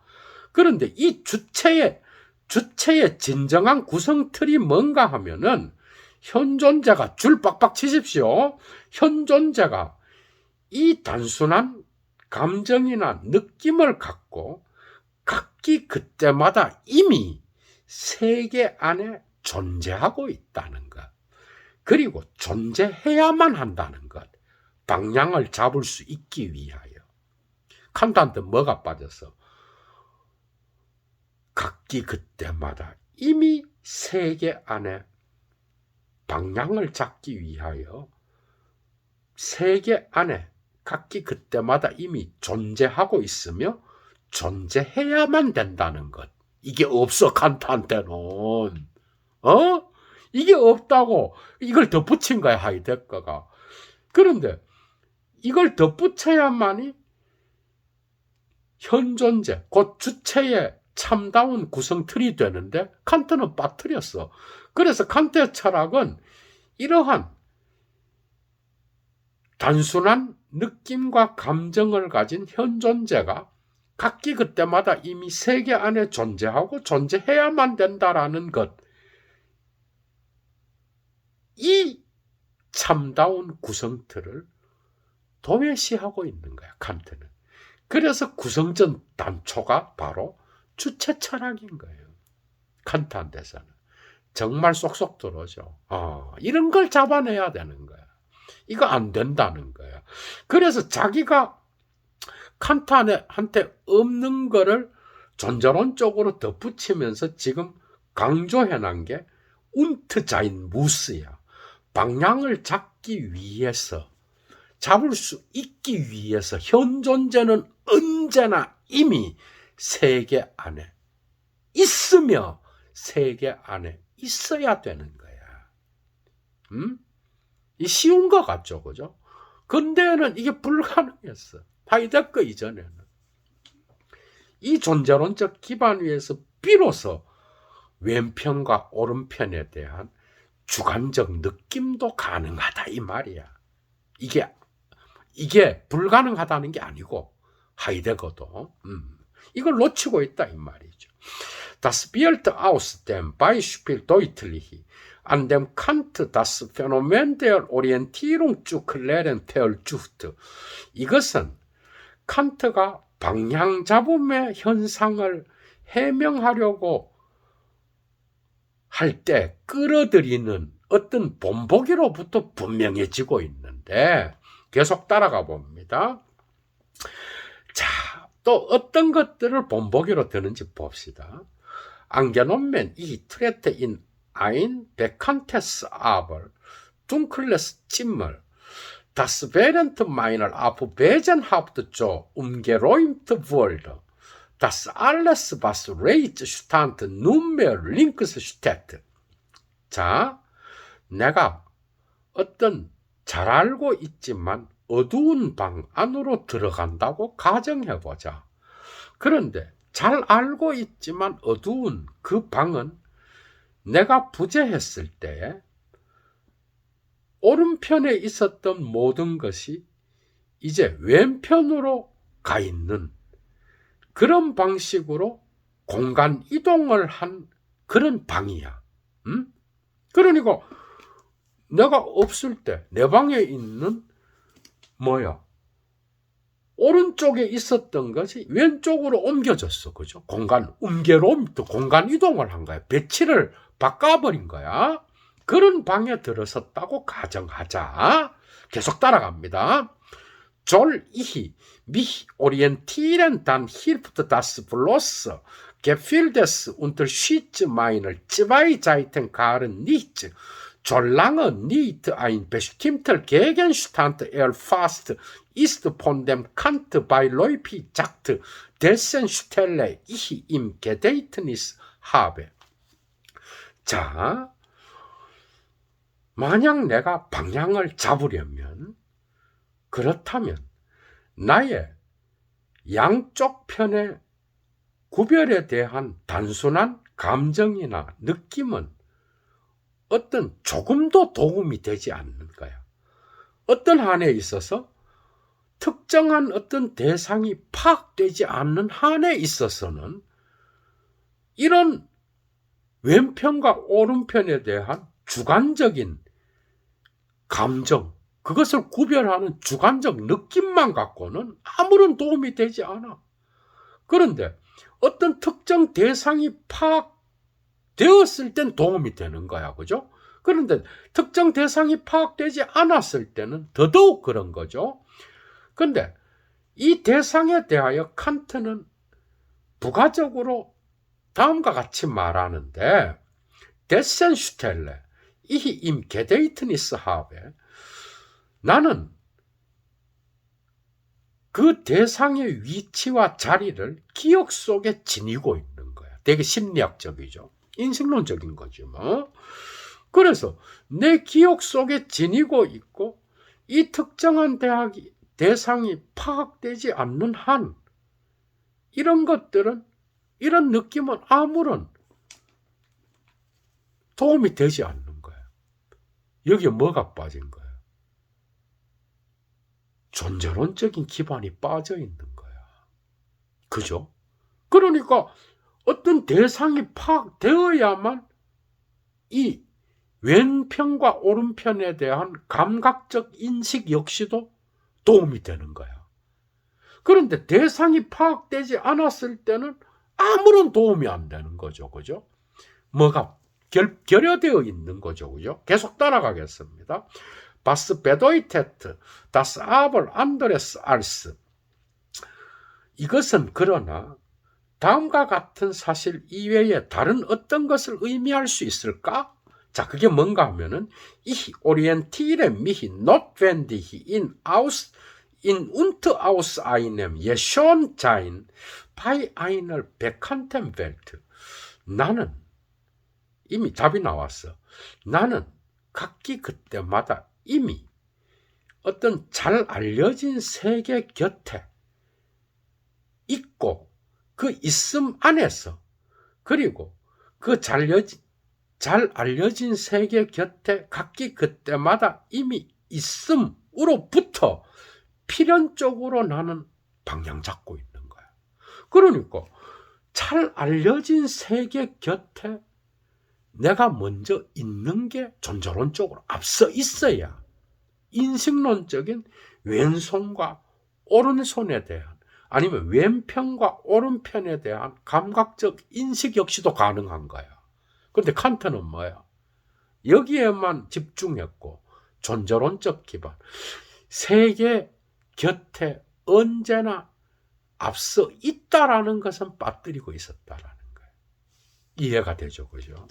그런데 이 주체의 진정한 구성틀이 뭔가 하면은, 현존자가, 줄 빡빡 치십시오. 현존자가 이 단순한 감정이나 느낌을 갖고 각기 그때마다 이미 세계 안에 존재하고 있다는 것, 그리고 존재해야만 한다는 것, 방향을 잡을 수 있기 위하여. 칸트한테 뭐가 빠졌어? 각기 그때마다 이미 세계 안에 방향을 잡기 위하여 세계 안에 각기 그때마다 이미 존재하고 있으며 존재해야만 된다는 것. 이게 없어, 칸트한테는. 이게 없다고 이걸 덧붙인 거야, 하이데거가. 그런데 이걸 덧붙여야만이 현존재, 곧 주체의 참다운 구성틀이 되는데, 칸트는 빠뜨렸어. 그래서 칸트의 철학은 이러한 단순한 느낌과 감정을 가진 현존재가 각기 그때마다 이미 세계 안에 존재하고 존재해야만 된다라는 것, 이 참다운 구성틀을 도외시하고 있는 거야, 칸트는. 그래서 구성전 단초가 바로 주체 철학인 거예요, 칸트한테서는. 정말 쏙쏙 들어오죠. 이런 걸 잡아내야 되는 거야. 이거 안 된다는 거야. 그래서 자기가 칸트한테 없는 거를 존재론 쪽으로 덧붙이면서 지금 강조해놓은 게 운트자인 무스야. 방향을 잡기 위해서, 잡을 수 있기 위해서 현존재는 언제나 이미 세계 안에 있으며 세계 안에 있어야 되는 거야. 이 쉬운 거 같죠, 그죠? 근데는 이게 불가능했어. 하이데거 이전에는. 이 존재론적 기반 위에서 비로소 왼편과 오른편에 대한 주관적 느낌도 가능하다 이 말이야. 이게 불가능하다는 게 아니고, 하이데거도 이걸 놓치고 있다 이 말이죠. Das wird aus dem Beispiel deutlich, an dem Kant das Phänomen der Orientierung zu klären versucht. 이것은 칸트가 방향 잡음의 현상을 해명하려고 할 때 끌어들이는 어떤 본보기로부터 분명해지고 있는데, 계속 따라가 봅니다. 자, 또 어떤 것들을 본보기로 드는지 봅시다. Angenommen, ich trete in ein bekanntes, aber dunkles Zimmer, das während meiner Abwesenheit so umgeräumt wurde, dass alles, was rechts stand, nunmehr links steht. 자, 내가 어떤 잘 알고 있지만 어두운 방 안으로 들어간다고 가정해보자. 그런데 잘 알고 있지만 어두운 그 방은 내가 부재했을 때 오른편에 있었던 모든 것이 이제 왼편으로 가 있는 그런 방식으로 공간 이동을 한 그런 방이야. 그러니까 내가 없을 때 내 방에 있는 오른쪽에 있었던 것이 왼쪽으로 옮겨졌어. 그죠? 공간 이동을 한 거야. 배치를 바꿔버린 거야. 그런 방에 들어섰다고 가정하자. 계속 따라갑니다. Soll ich mich orientieren, dann hilft das bloß. Gefühltes unterschied meiner zwei Seiten gar nicht. Solange nicht ein bestimmter Gegenstand erfasst ist von dem Kant beiläufig sagt, dessen Stelle ich im Gedächtnis habe. 자, 만약 내가 방향을 잡으려면, 그렇다면 나의 양쪽 편의 구별에 대한 단순한 감정이나 느낌은 어떤 조금도 도움이 되지 않는 거야. 어떤 한에 있어서 특정한 어떤 대상이 파악되지 않는 한에 있어서는 이런 왼편과 오른편에 대한 주관적인 감정, 그것을 구별하는 주관적 느낌만 갖고는 아무런 도움이 되지 않아. 그런데 어떤 특정 대상이 파악되었을 땐 도움이 되는 거야. 그죠? 그런데 특정 대상이 파악되지 않았을 때는 더더욱 그런 거죠. 그런데 이 대상에 대하여 칸트는 부가적으로 다음과 같이 말하는데, Dessen Stelle ich im Gedächtnis habe. 나는 그 대상의 위치와 자리를 기억 속에 지니고 있는 거야. 되게 심리학적이죠. 인식론적인 거지 뭐. 그래서 내 기억 속에 지니고 있고 이 특정한 대상이 파악되지 않는 한 이런 것들은, 이런 느낌은 아무런 도움이 되지 않는 거야. 여기에 뭐가 빠진 거야? 존재론적인 기반이 빠져 있는 거야. 그죠? 그러니까 어떤 대상이 파악되어야만 이 왼편과 오른편에 대한 감각적 인식 역시도 도움이 되는 거야. 그런데 대상이 파악되지 않았을 때는 아무런 도움이 안 되는 거죠. 그죠? 뭐가 결여되어 있는 거죠. 그죠? 계속 따라가겠습니다. Was bedeutet das aber anderes als? 이것은 그러나 다음과 같은 사실 이외에 다른 어떤 것을 의미할 수 있을까? 자, 그게 뭔가 하면은 Ich orientiere mich notwendig in und aus einem Geschehtsein bei einer bekannten Welt. 나는, 이미 답이 나왔어. 나는 각기 그때마다 이미 어떤 잘 알려진 세계 곁에 있고 그 있음 안에서, 그리고 그 잘 알려진 세계 곁에 각기 그때마다 이미 있음으로부터 필연적으로 나는 방향 잡고 있는 거야. 그러니까 잘 알려진 세계 곁에 내가 먼저 있는 게 존재론적으로 앞서 있어야 인식론적인 왼손과 오른손에 대한, 아니면 왼편과 오른편에 대한 감각적 인식 역시도 가능한 거야. 그런데 칸트는 뭐야? 여기에만 집중했고 존재론적 기반, 세계 곁에 언제나 앞서 있다라는 것은 빠뜨리고 있었다라는 거예요. 이해가 되죠, 그죠?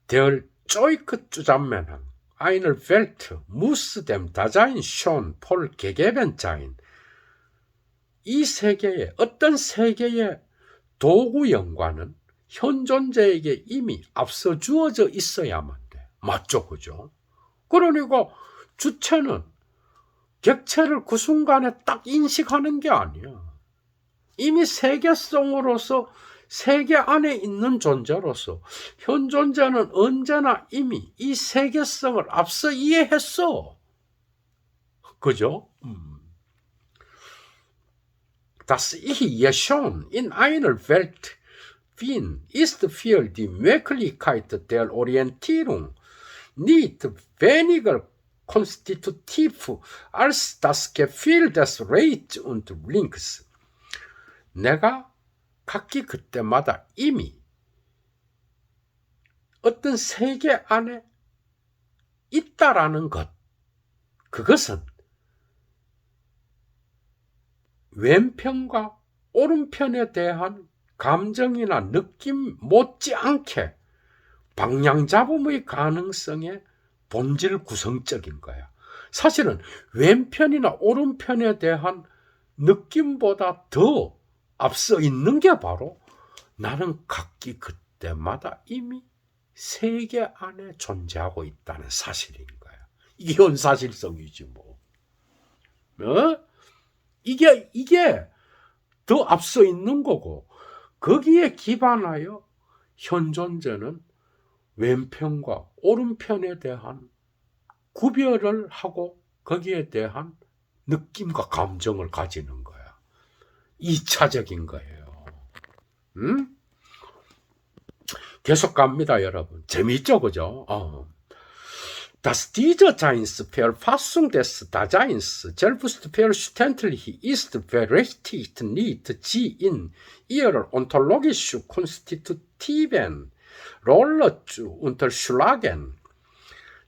Der Joik Zusammenhang einer Welt muss dem Dasein schon voll gegeben sein. 이 세계에, 어떤 세계의 도구 연관은 현존자에게 이미 앞서 주어져 있어야만 돼. 맞죠, 그죠? 그러니까 주체는 객체를 그 순간에 딱 인식하는 게 아니야. 이미 세계성으로서 세계 안에 있는 존재로서 현 존재는 언제나 이미 이 세계성을 앞서 이해했어. 그죠? Das Ich schon in einer Welt bin, ist für die Möglichkeit der Orientierung nicht weniger konstitutiv als das Gefühl des Rechts und Links. 내가 각기 그때마다 이미 어떤 세계 안에 있다라는 것, 그것은 왼편과 오른편에 대한 감정이나 느낌 못지않게 방향잡음의 가능성의 본질 구성적인 거야. 사실은 왼편이나 오른편에 대한 느낌보다 더 앞서 있는 게 바로 나는 각기 그때마다 이미 세계 안에 존재하고 있다는 사실인 거야. 이게 현사실성이지 뭐. 이게 더 앞서 있는 거고, 거기에 기반하여 현 존재는 왼편과 오른편에 대한 구별을 하고 거기에 대한 느낌과 감정을 가지는 거야. 2차적인 거예요. 계속 갑니다, 여러분. 재미있죠, 그죠? Das Dieser-Seins-Verfassung des Daseins selbstverständlich ist berechtigt nicht, sie in ihrer ontologisch-konstitutiven Rolle zu unterschlagen.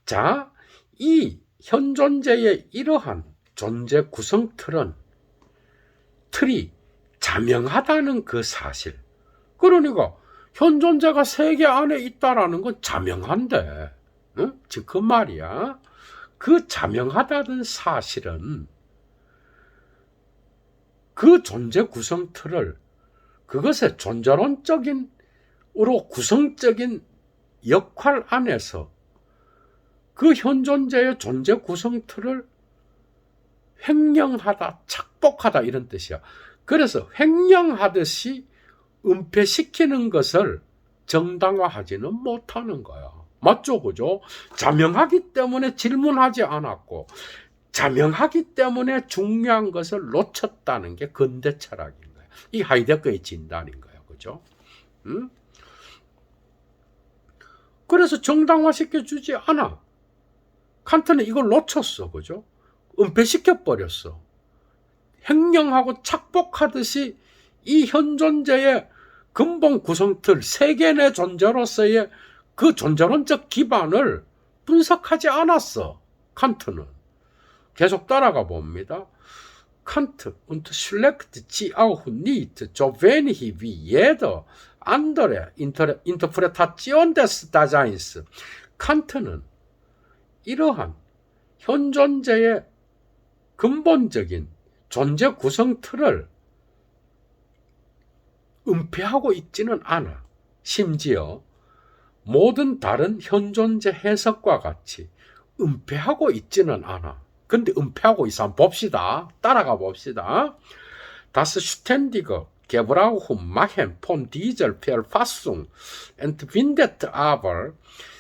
자, 이 현존재의 이러한 존재 구성틀이 자명하다는 그 사실. 그러니까 현존재가 세계 안에 있다라는 건 자명한데, 즉 그 말이야. 그 자명하다는 사실은 그 존재 구성틀을 그것의 존재론적인 구성적인 역할 안에서 그 현존재의 존재 구성틀을 횡령하다, 착복하다 이런 뜻이야. 그래서 횡령하듯이 은폐시키는 것을 정당화하지는 못하는 거야. 맞죠? 그죠? 자명하기 때문에 질문하지 않았고, 자명하기 때문에 중요한 것을 놓쳤다는 게 근대 철학인 거야. 이 하이데거의 진단인 거야. 그죠? 그래서 정당화시켜주지 않아. 칸트는 이걸 놓쳤어. 그죠? 은폐시켜버렸어. 횡령하고 착복하듯이 이 현존재의 근본 구성틀, 세계 내 존재로서의 그 존재론적 기반을 분석하지 않았어. 칸트는. 계속 따라가 봅니다. Kant unterschlägt sie auch nicht, so wenig wie jede andere Interpretation des Daseins. 칸트는 이러한 현존재의 근본적인 존재 구성틀을 은폐하고 있지는 않아. 심지어 모든 다른 현존재 해석과 같이 은폐하고 있지는 않아. 근데 은폐하고 있어. 한번 봅시다. 따라가 봅시다. Das ständige Gebrauch machen von dieser Verfassung entbindet aber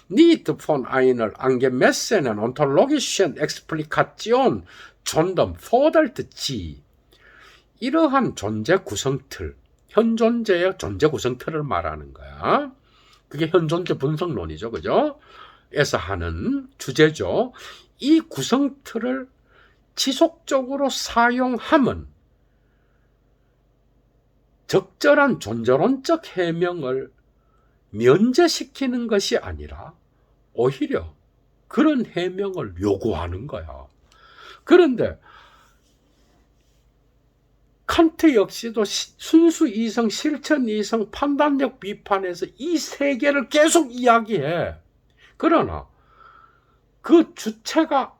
nicht von einer angemessenen ontologischen Explikation, sondern fordert sie. 이러한 존재 구성틀, 현존재의 존재 구성틀을 말하는 거야. 그게 현존재 분석론이죠. 그죠? 에서 하는 주제죠. 이 구성틀을 지속적으로 사용함은 적절한 존재론적 해명을 면제시키는 것이 아니라 오히려 그런 해명을 요구하는 거야. 그런데 칸트 역시도 순수 이성, 실천 이성, 판단력 비판에서 이 세계를 계속 이야기해. 그러나 그 주체가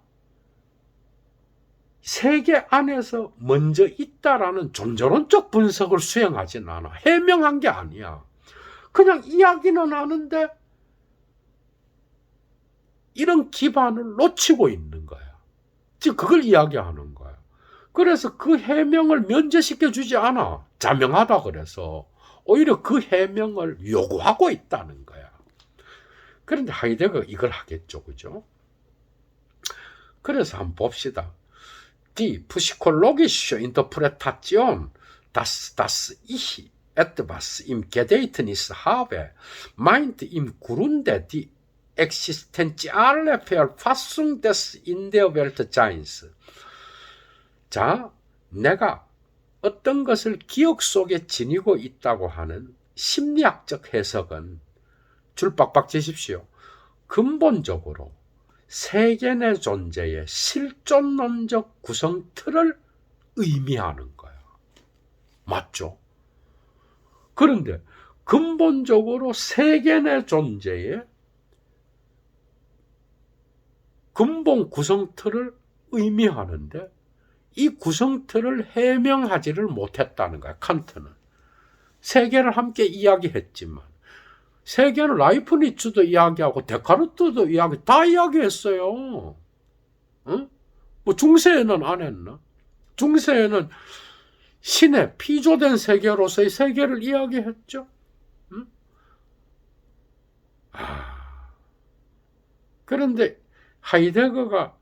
세계 안에서 먼저 있다라는 존재론적 분석을 수행하진 않아. 해명한 게 아니야. 그냥 이야기는 하는데 이런 기반을 놓치고 있는 거야. 지금 그걸 이야기하는 거야. 그래서 그 해명을 면제시켜 주지 않아. 자명하다 그래서 오히려 그 해명을 요구하고 있다는 거야. 그런데 하이데거가 이걸 하겠죠, 그죠? 그래서 한번 봅시다. Die psychologische Interpretation, dass ich etwas im Gedächtnis habe, meint im Grunde die existenzielle Verfassung des in der Weltseins. 자, 내가 어떤 것을 기억 속에 지니고 있다고 하는 심리학적 해석은 줄 빡빡 지십시오. 근본적으로 세계 내 존재의 실존론적 구성틀을 의미하는 거야. 맞죠? 그런데 근본적으로 세계 내 존재의 근본 구성틀을 의미하는데 이 구성틀을 해명하지를 못했다는 거야. 칸트는. 세계를 함께 이야기했지만 세계는 라이프니츠도 이야기하고 데카르트도 다 이야기했어요. 응? 뭐 중세에는 안 했나? 중세에는 신의 피조된 세계로서의 세계를 이야기했죠. 응? 그런데 하이데거가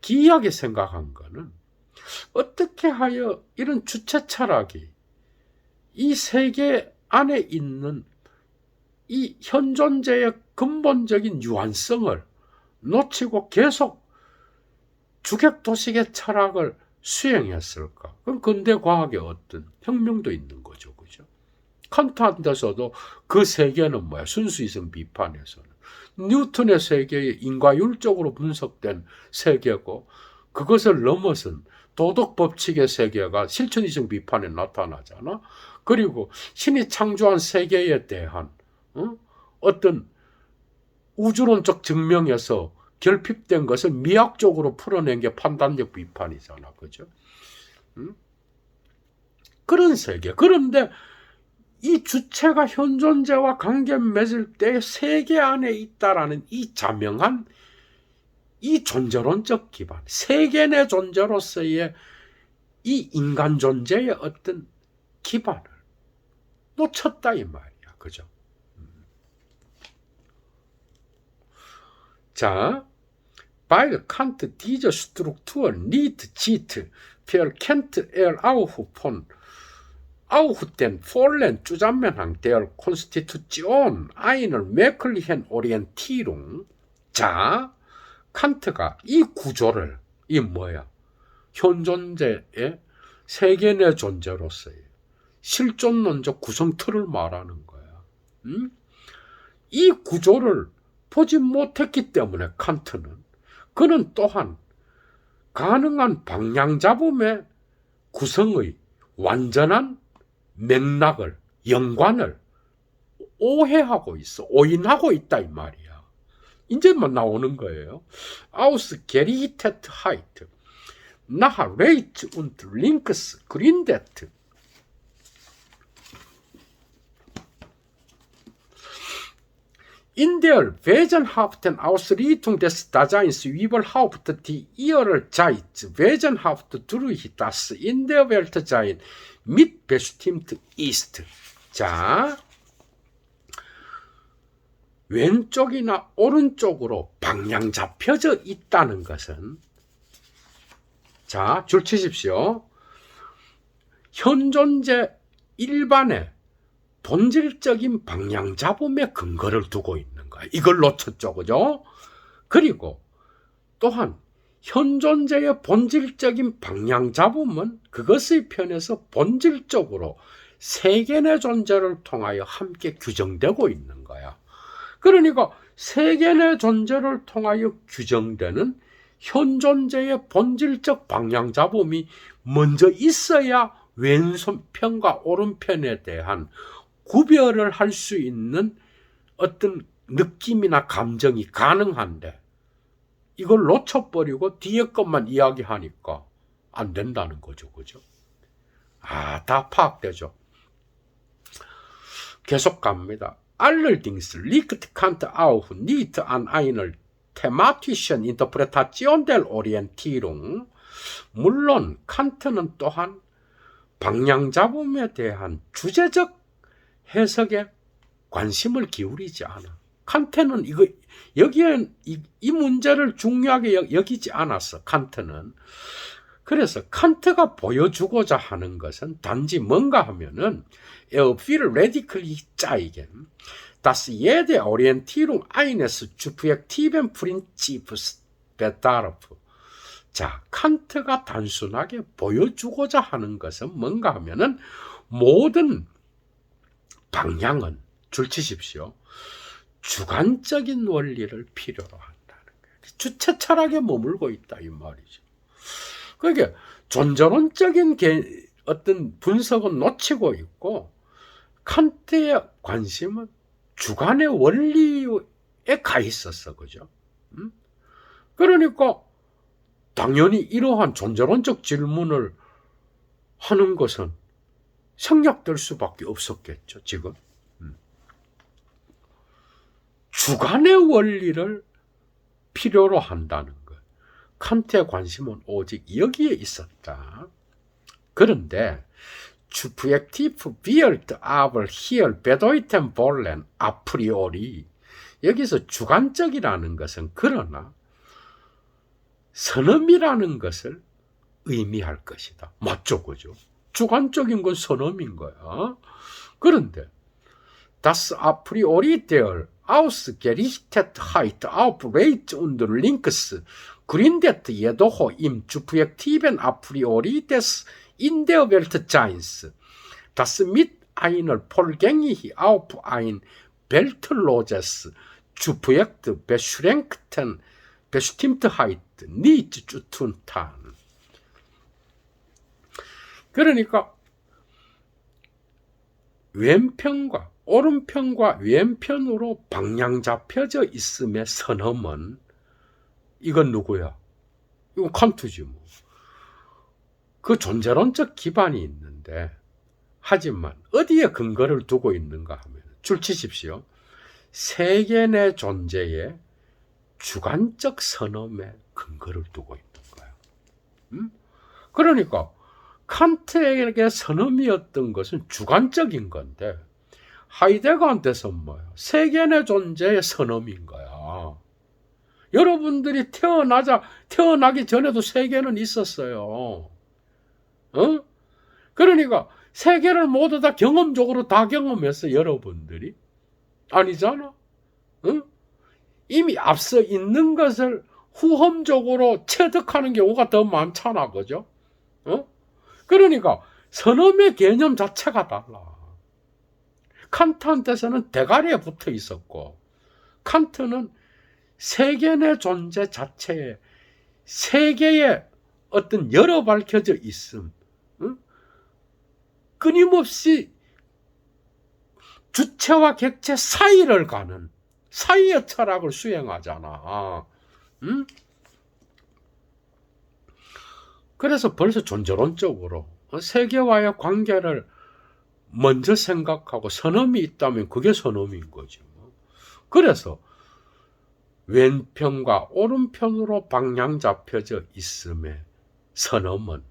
기이하게 생각한 거는 어떻게 하여 이런 주체 철학이 이 세계 안에 있는 이 현존재의 근본적인 유한성을 놓치고 계속 주객도식의 철학을 수행했을까? 그럼 근대 과학의 어떤 혁명도 있는 거죠, 그죠? 칸트한테서도 그 세계는 뭐야? 순수이성 비판에서는 뉴턴의 세계의 인과율적으로 분석된 세계고 그것을 넘어선 도덕 법칙의 세계가 실천이성 비판에 나타나잖아. 그리고 신이 창조한 세계에 대한 어떤 우주론적 증명에서 결핍된 것을 미학적으로 풀어낸 게 판단력 비판이잖아. 그죠? 그런 세계. 그런데 이 주체가 현존재와 관계 맺을 때 세계 안에 있다라는 이 자명한 이 존재론적 기반, 세계 내 존재로서의 이 인간 존재의 어떤 기반을 놓쳤다 이 말이야. 그죠? 자, weil Kant diese Struktur nicht sieht, verkennt auch den vollen Zusammenhang der Konstitution einer möglichen Orientierung. 자, 칸트가 이 구조를, 이 뭐야? 현존재의 세계 내 존재로서의 실존론적 구성틀을 말하는 거야. 이 구조를 보지 못했기 때문에 칸트는 그는 또한 가능한 방향잡음의 구성의 완전한 맥락을, 연관을 오해하고 있어. 오인하고 있다 이 말이야. 이제만 나오는 거예요. Ausgerichtetheit, nach rechts und links gründet. In der wesenhaften Ausrichtung des Daseins überhaupt die ihrer Zeit wesenhaft durch das in der Welt sein mitbestimmt ist. 자, 왼쪽이나 오른쪽으로 방향 잡혀져 있다는 것은, 자, 줄 치십시오. 현존재 일반의 본질적인 방향 잡음에 근거를 두고 있는 거야. 이걸 놓쳤죠, 그죠? 그리고 또한 현존재의 본질적인 방향 잡음은 그것의 편에서 본질적으로 세계 내 존재를 통하여 함께 규정되고 있는 거야. 그러니까 세계 내 존재를 통하여 규정되는 현존재의 본질적 방향 잡음이 먼저 있어야 왼편과 오른편에 대한 구별을 할 수 있는 어떤 느낌이나 감정이 가능한데 이걸 놓쳐버리고 뒤에 것만 이야기하니까 안 된다는 거죠. 그죠? 다 파악되죠. 계속 갑니다. Allerdings liegt Kant auch nicht an einer Thematischen Interpretation der Orientierung. 물론 칸트는 또한 방향잡음에 대한 주제적 해석에 관심을 기울이지 않아. 칸트는 여기에 이 문제를 중요하게 여기지 않았어. 칸트는. 그래서 칸트가 보여주고자 하는 것은 단지 뭔가 하면은 Er will radically zeigen, dass jede Orientierung eines subjektiven Prinzips bedarf. 자, 칸트가 단순하게 보여주고자 하는 것은 뭔가 하면은 모든 방향은 줄치십시오. 주관적인 원리를 필요로 한다는 거예요. 주체 철학에 머물고 있다 이 말이죠. 그러니까 존재론적인 어떤 분석은 놓치고 있고 칸트의 관심은 주관의 원리에 가 있었어, 그죠? 그러니까 당연히 이러한 존재론적 질문을 하는 것은 생략될 수밖에 없었겠죠, 지금. 주관의 원리를 필요로 한다는 것. 칸트의 관심은 오직 여기에 있었다. 그런데 subjektiv wird aber hier bedeuten wollen a priori. 여기서 주관적이라는 것은 그러나 선엄이라는 것을 의미할 것이다. 맞죠, 그죠? 주관적인 건 선엄인 거야. 그런데 das a priori der Ausgerichtetheit auf Reiz und Links gründet jedoch im subjektiven a priori des in der Weltseins, das mit einer vollgängig auf ein weltloses Subjekt beschränkten Bestimmtheit nicht zu tun hat. 그러니까 왼편과 오른편과 왼편으로 방향 잡혀져 있음의 선엄은 이건 누구야? 이건 칸트지 뭐. 그 존재론적 기반이 있는데 하지만 어디에 근거를 두고 있는가 하면 줄치십시오. 세계 내 존재의 주관적 선엄에 근거를 두고 있는 거예요. 그러니까 칸트에게 선엄이었던 것은 주관적인 건데 하이데거한테서는 뭐야? 세계 내 존재의 선엄인 거야. 여러분들이 태어나기 전에도 세계는 있었어요. 그러니까 세계를 모두 다 경험적으로 다 경험했어, 여러분들이. 아니잖아. 이미 앞서 있는 것을 후험적으로 체득하는 경우가 더 많잖아, 그죠? 그러니까 선엄의 개념 자체가 달라. 칸트한테서는 대가리에 붙어 있었고, 칸트는 세계 내 존재 자체에 세계의 어떤 열어 밝혀져 있음, 끊임없이 주체와 객체 사이를 가는 사이의 철학을 수행하잖아. 그래서 벌써 존재론적으로 세계와의 관계를 먼저 생각하고 선엄이 있다면 그게 선엄인 거지. 그래서 왼편과 오른편으로 방향 잡혀져 있음의 선엄은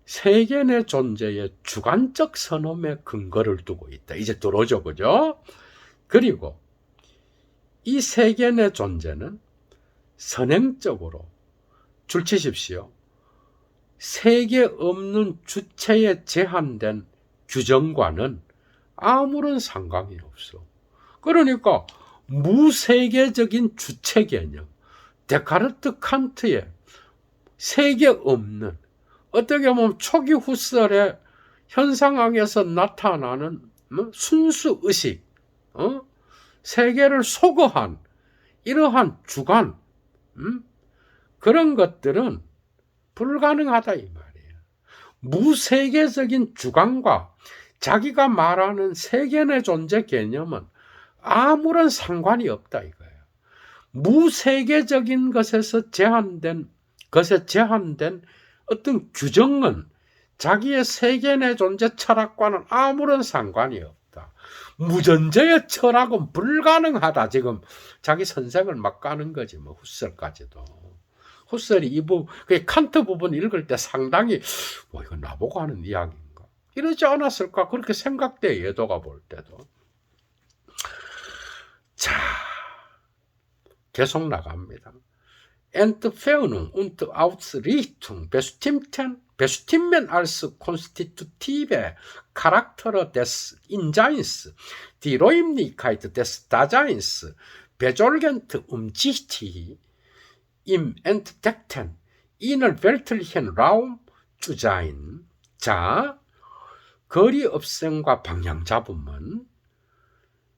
세계 내 존재의 주관적 선엄에 근거를 두고 있다. 이제 들어오죠, 그죠? 그리고 이 세계 내 존재는 선행적으로 줄치십시오. 세계 없는 주체에 제한된 규정과는 아무런 상관이 없어. 그러니까 무세계적인 주체 개념, 데카르트 칸트의 세계 없는 어떻게 보면 초기 후설의 현상학에서 나타나는 순수 의식, 세계를 소거한 이러한 주관, 그런 것들은 불가능하다 이 말이에요. 무세계적인 주관과 자기가 말하는 세계 내 존재 개념은 아무런 상관이 없다 이거예요. 무세계적인 것에서 제한된 어떤 규정은 자기의 세계 내 존재 철학과는 아무런 상관이 없다. 있다. 무전제의 철학은 불가능하다. 지금 자기 선생을 막 까는 거지, 뭐, 후설까지도. 후설이 그 칸트 부분 읽을 때 상당히, 이거 나보고 하는 이야기인가? 이러지 않았을까? 그렇게 생각돼, 예도가 볼 때도. 자, 계속 나갑니다. Entfernung und Ausrichtung bestimmen als konstitutive Charaktere des Inseins die Räumlichkeit des Daseins besolgend umsichtig im entdeckten innerweltlichen Raum zu sein. 자, 거리 업생과 방향 잡음은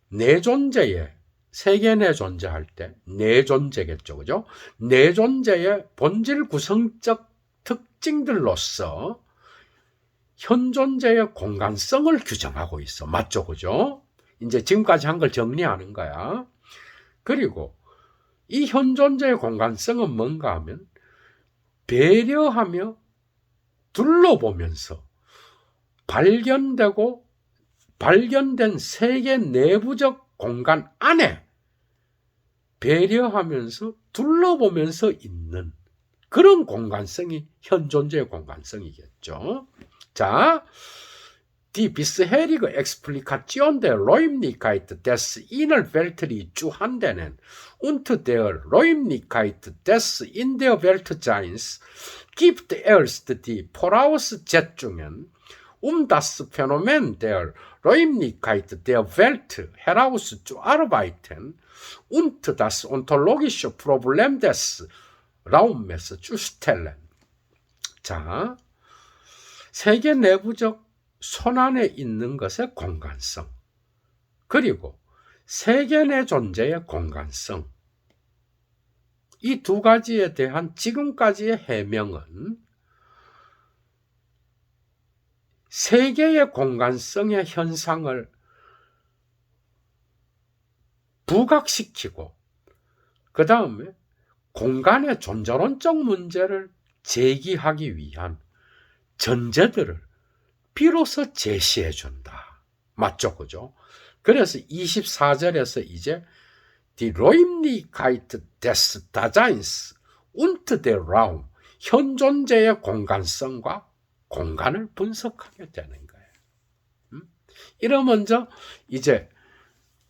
내 존재의 세계 내 존재할 때 내 존재겠죠, 그죠? 내 존재의 본질 구성적 특징들로서 현 존재의 공간성을 규정하고 있어. 맞죠, 그죠? 이제 지금까지 한 걸 정리하는 거야. 그리고 이 현 존재의 공간성은 뭔가 하면 배려하며 둘러보면서 발견된 세계 내부적 공간 안에 배려하면서 둘러보면서 있는 그런 공간성이 현 존재의 공간성이겠죠. 자, die bisherige Explikation der Räumlichkeit des Innerweltlich zu handeln und der Räumlichkeit des in der Weltseins gibt erst die Voraussetzungen, das Phänomen der Räumlichkeit der Welt herauszuarbeiten und das ontologische Problem des Raumes zu stellen. 자, 세계 내부적 손안에 있는 것의 공간성, 그리고 세계 내 존재의 공간성, 이 두 가지에 대한 지금까지의 해명은 세계의 공간성의 현상을 부각시키고 그 다음에 공간의 존재론적 문제를 제기하기 위한 전제들을 비로소 제시해 준다. 맞죠? 그죠? 그래서 24절에서 이제 Die Räumlichkeit des Daseins und der Raum, 현 존재의 공간성과 공간을 분석하게 되는 거예요. 이러면서 이제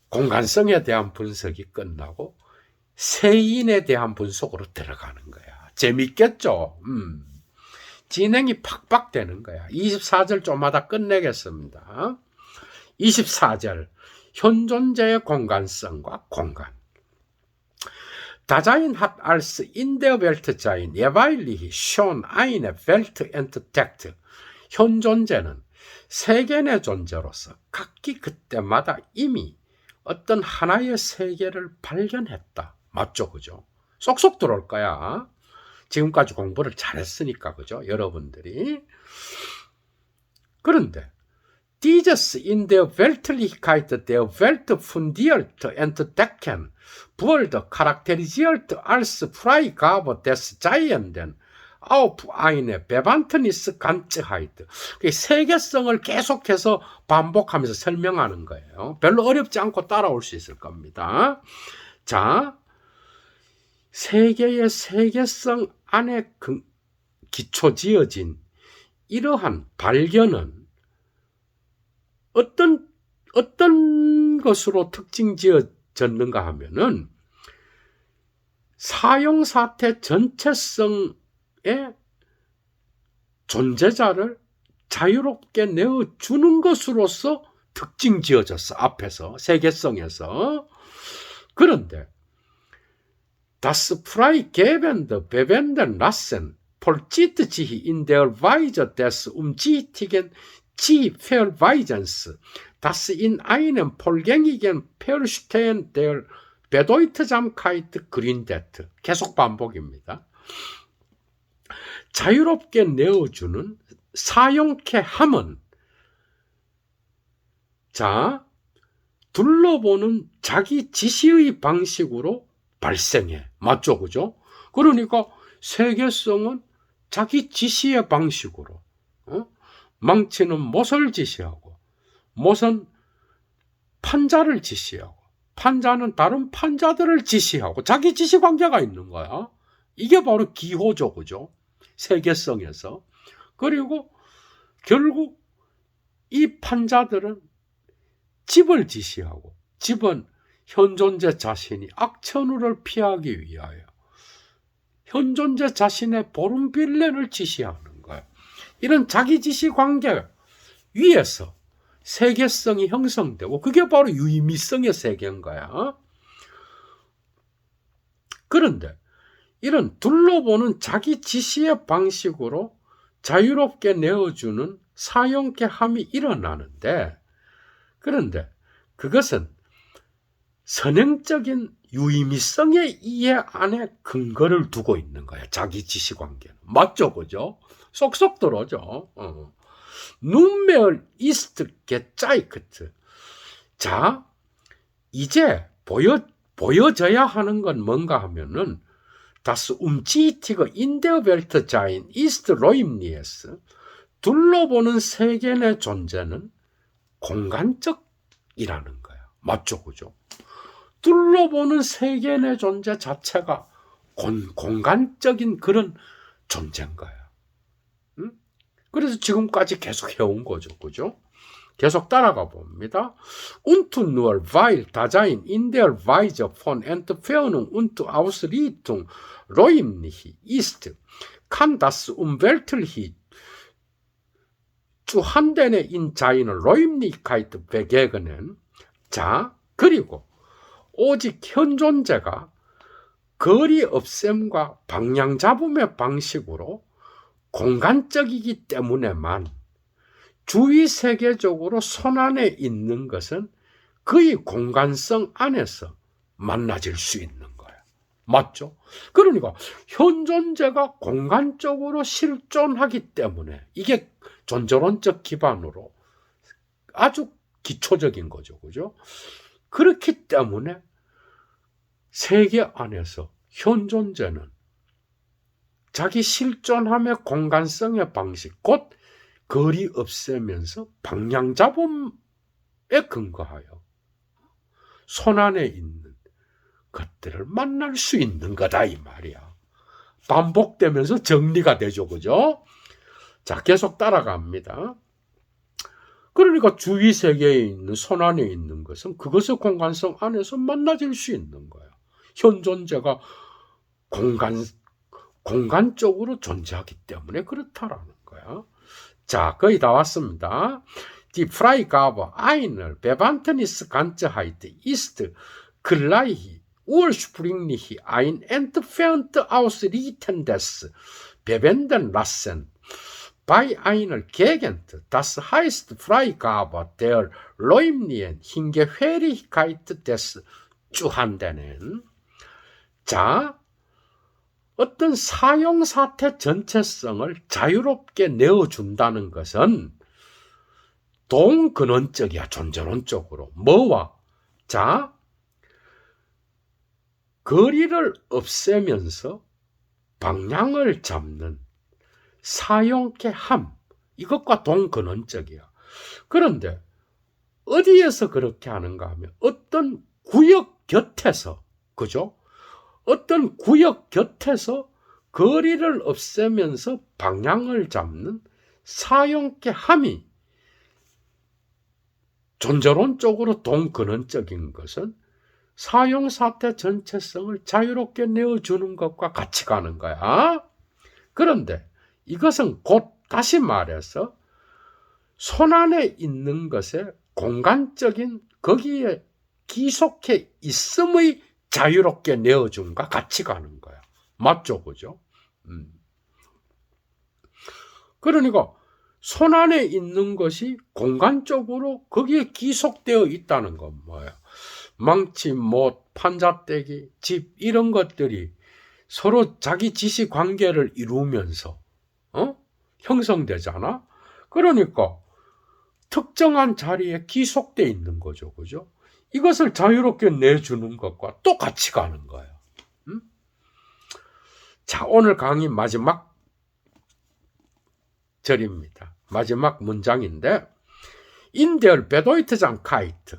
공간성에 대한 분석이 끝나고 세인에 대한 분석으로 들어가는 거야. 재밌겠죠? 진행이 팍팍 되는 거야. 24절 좀마다 끝내겠습니다. 24절, 현 존재의 공간성과 공간. Dasein hat als in der Welt sein jeweilig schon eine Welt entdeckt. 현 존재는 세계 내 존재로서 각기 그때마다 이미 어떤 하나의 세계를 발견했다. 맞죠? 그죠? 쏙쏙 들어올 거야. 지금까지 공부를 잘했으니까, 그죠? 여러분들이. 그런데 Dieses in der Weltlichkeit der Welt fundiert entdecken wurde charakterisiert als Freigabe des Seienden auf eine Bewandtnisganzheit. 세계성을 계속해서 반복하면서 설명하는 거예요. 별로 어렵지 않고 따라올 수 있을 겁니다. 자, 세계의 세계성 안에 기초 지어진 이러한 발견은 어떤 것으로 특징 지어졌는가 하면은 사용사태 전체성의 존재자를 자유롭게 내어주는 것으로서 특징 지어졌어. 앞에서 세계성에서. 그런데 Das freigebende Bewenden lassen vollzieht sich in der Weise des umsichtigen Verweisens, das in einem vollgängigen Verstehen der Bedeutsamkeit gründet. 계속 반복입니다. 자유롭게 내어주는 사용케 함은, 자, 둘러보는 자기 지시의 방식으로 발생해. 맞죠? 그죠? 그러니까 세계성은 자기 지시의 방식으로, 망치는 못을 지시하고, 못은 판자를 지시하고, 판자는 다른 판자들을 지시하고 자기 지시 관계가 있는 거야. 이게 바로 기호죠, 그죠? 세계성에서. 그리고 결국 이 판자들은 집을 지시하고, 집은 현존자 자신이 악천후를 피하기 위하여 현존자 자신의 보름빌레를 지시하는 거예요. 이런 자기 지시 관계 위에서 세계성이 형성되고, 그게 바로 유의미성의 세계인 거야. 그런데 이런 둘러보는 자기 지시의 방식으로 자유롭게 내어주는 사용케함이 일어나는데, 그런데 그것은 선행적인 유의미성의 이해 안에 근거를 두고 있는 거야. 자기 지시 관계는. 맞죠, 그죠? 쏙쏙 들어오죠. 눈매을 이스트 게짜이크트. 자, 이제 보여져야 하는 건 뭔가 하면은 다스 움치티거 인데어벨트자인 이스트 로임니에스. 둘러보는 세계 내 존재는 공간적이라는 거야. 맞죠, 그죠? 둘러보는 세계 내 존재 자체가 공간적인 그런 존재인 거야. 응? 그래서 지금까지 계속 해온 거죠, 그죠? 계속 따라가 봅니다. Und nur weil Dasein in der Weise von Entfernung und Ausrichtung räumlich ist, kann das weltliche 주한den에 in seiner Räumlichkeit begegnen. 자, 그리고 오직 현 존재가 거리 없앰과 방향 잡음의 방식으로 공간적이기 때문에만 주위 세계적으로 손안에 있는 것은 그의 공간성 안에서 만나질 수 있는 거야. 맞죠? 그러니까 현 존재가 공간적으로 실존하기 때문에 이게 존재론적 기반으로 아주 기초적인 거죠. 그죠? 그렇기 때문에 세계 안에서 현 존재는 자기 실존함의 공간성의 방식, 곧 거리 없애면서 방향 잡음에 근거하여 손안에 있는 것들을 만날 수 있는 거다, 이 말이야. 반복되면서 정리가 되죠, 그죠? 자, 계속 따라갑니다. 그러니까 주위 세계에 있는 손안에 있는 것은 그것의 공간성 안에서 만나질 수 있는 거야. 현 존재가 공간적으로 존재하기 때문에 그렇다라는 거야. 자, 거의 다 왔습니다. Die Freigabe einer Bewandtnisganzheit ist gleich ursprünglich ein entfernt ausrichtendes Bewendenlassen bei einer Gegend, das heißt Freigabe der räumlichen Hingehörigkeit des 주한대는. 자, 어떤 사용사태 전체성을 자유롭게 내어준다는 것은 동근원적이야, 존재론적으로. 뭐와? 자, 거리를 없애면서 방향을 잡는 사용케 함, 이것과 동근원적이야. 그런데 어디에서 그렇게 하는가 하면 어떤 구역 곁에서, 그죠? 어떤 구역 곁에서 거리를 없애면서 방향을 잡는 사용케 함이 존재론적으로 동근원적인 것은 사용사태 전체성을 자유롭게 내어주는 것과 같이 가는 거야. 그런데 이것은 곧 다시 말해서 손안에 있는 것에 공간적인 거기에 기속해 있음의 자유롭게 내어준과 같이 가는 거야. 맞죠, 그죠? 그러니까 손안에 있는 것이 공간적으로 거기에 기속되어 있다는 건 뭐예요? 망치, 못, 판자떼기, 집 이런 것들이 서로 자기 지시 관계를 이루면서 형성되잖아. 그러니까 특정한 자리에 기속되어 있는 거죠, 그죠? 이것을 자유롭게 내주는 것과 또 같이 가는 거예요. 자, 오늘 강의 마지막 절입니다. 마지막 문장인데, In der Bedeutsamkeit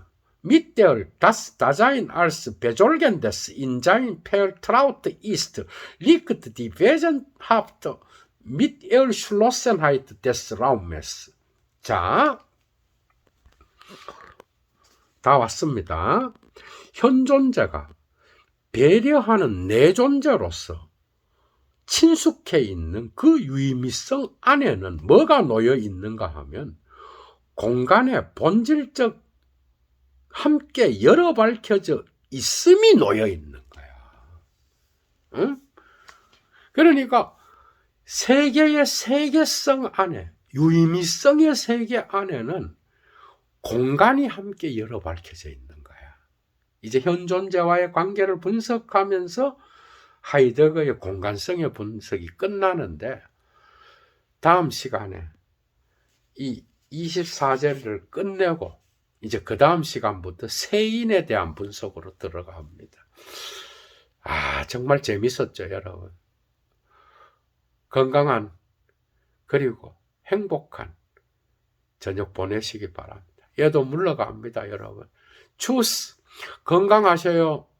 mit der das Dasein als besorgendes in sein Vertraut ist, liegt die wesenhafte Miterschlossenheit des Raumes. 자, 다 왔습니다. 현존재가 배려하는 내존재로서 친숙해 있는 그 유의미성 안에는 뭐가 놓여 있는가 하면 공간의 본질적 함께 열어 밝혀져 있음이 놓여 있는 거야. 응? 그러니까 세계의 세계성 안에, 유의미성의 세계 안에는 공간이 함께 열어 밝혀져 있는 거야. 이제 현존재와의 관계를 분석하면서 하이데거의 공간성의 분석이 끝나는데, 다음 시간에 이 24제를 끝내고 이제 그 다음 시간부터 세인에 대한 분석으로 들어갑니다. 정말 재밌었죠, 여러분. 건강한 그리고 행복한 저녁 보내시기 바랍니다. 얘도 물러갑니다, 여러분. 추스 건강하셔요.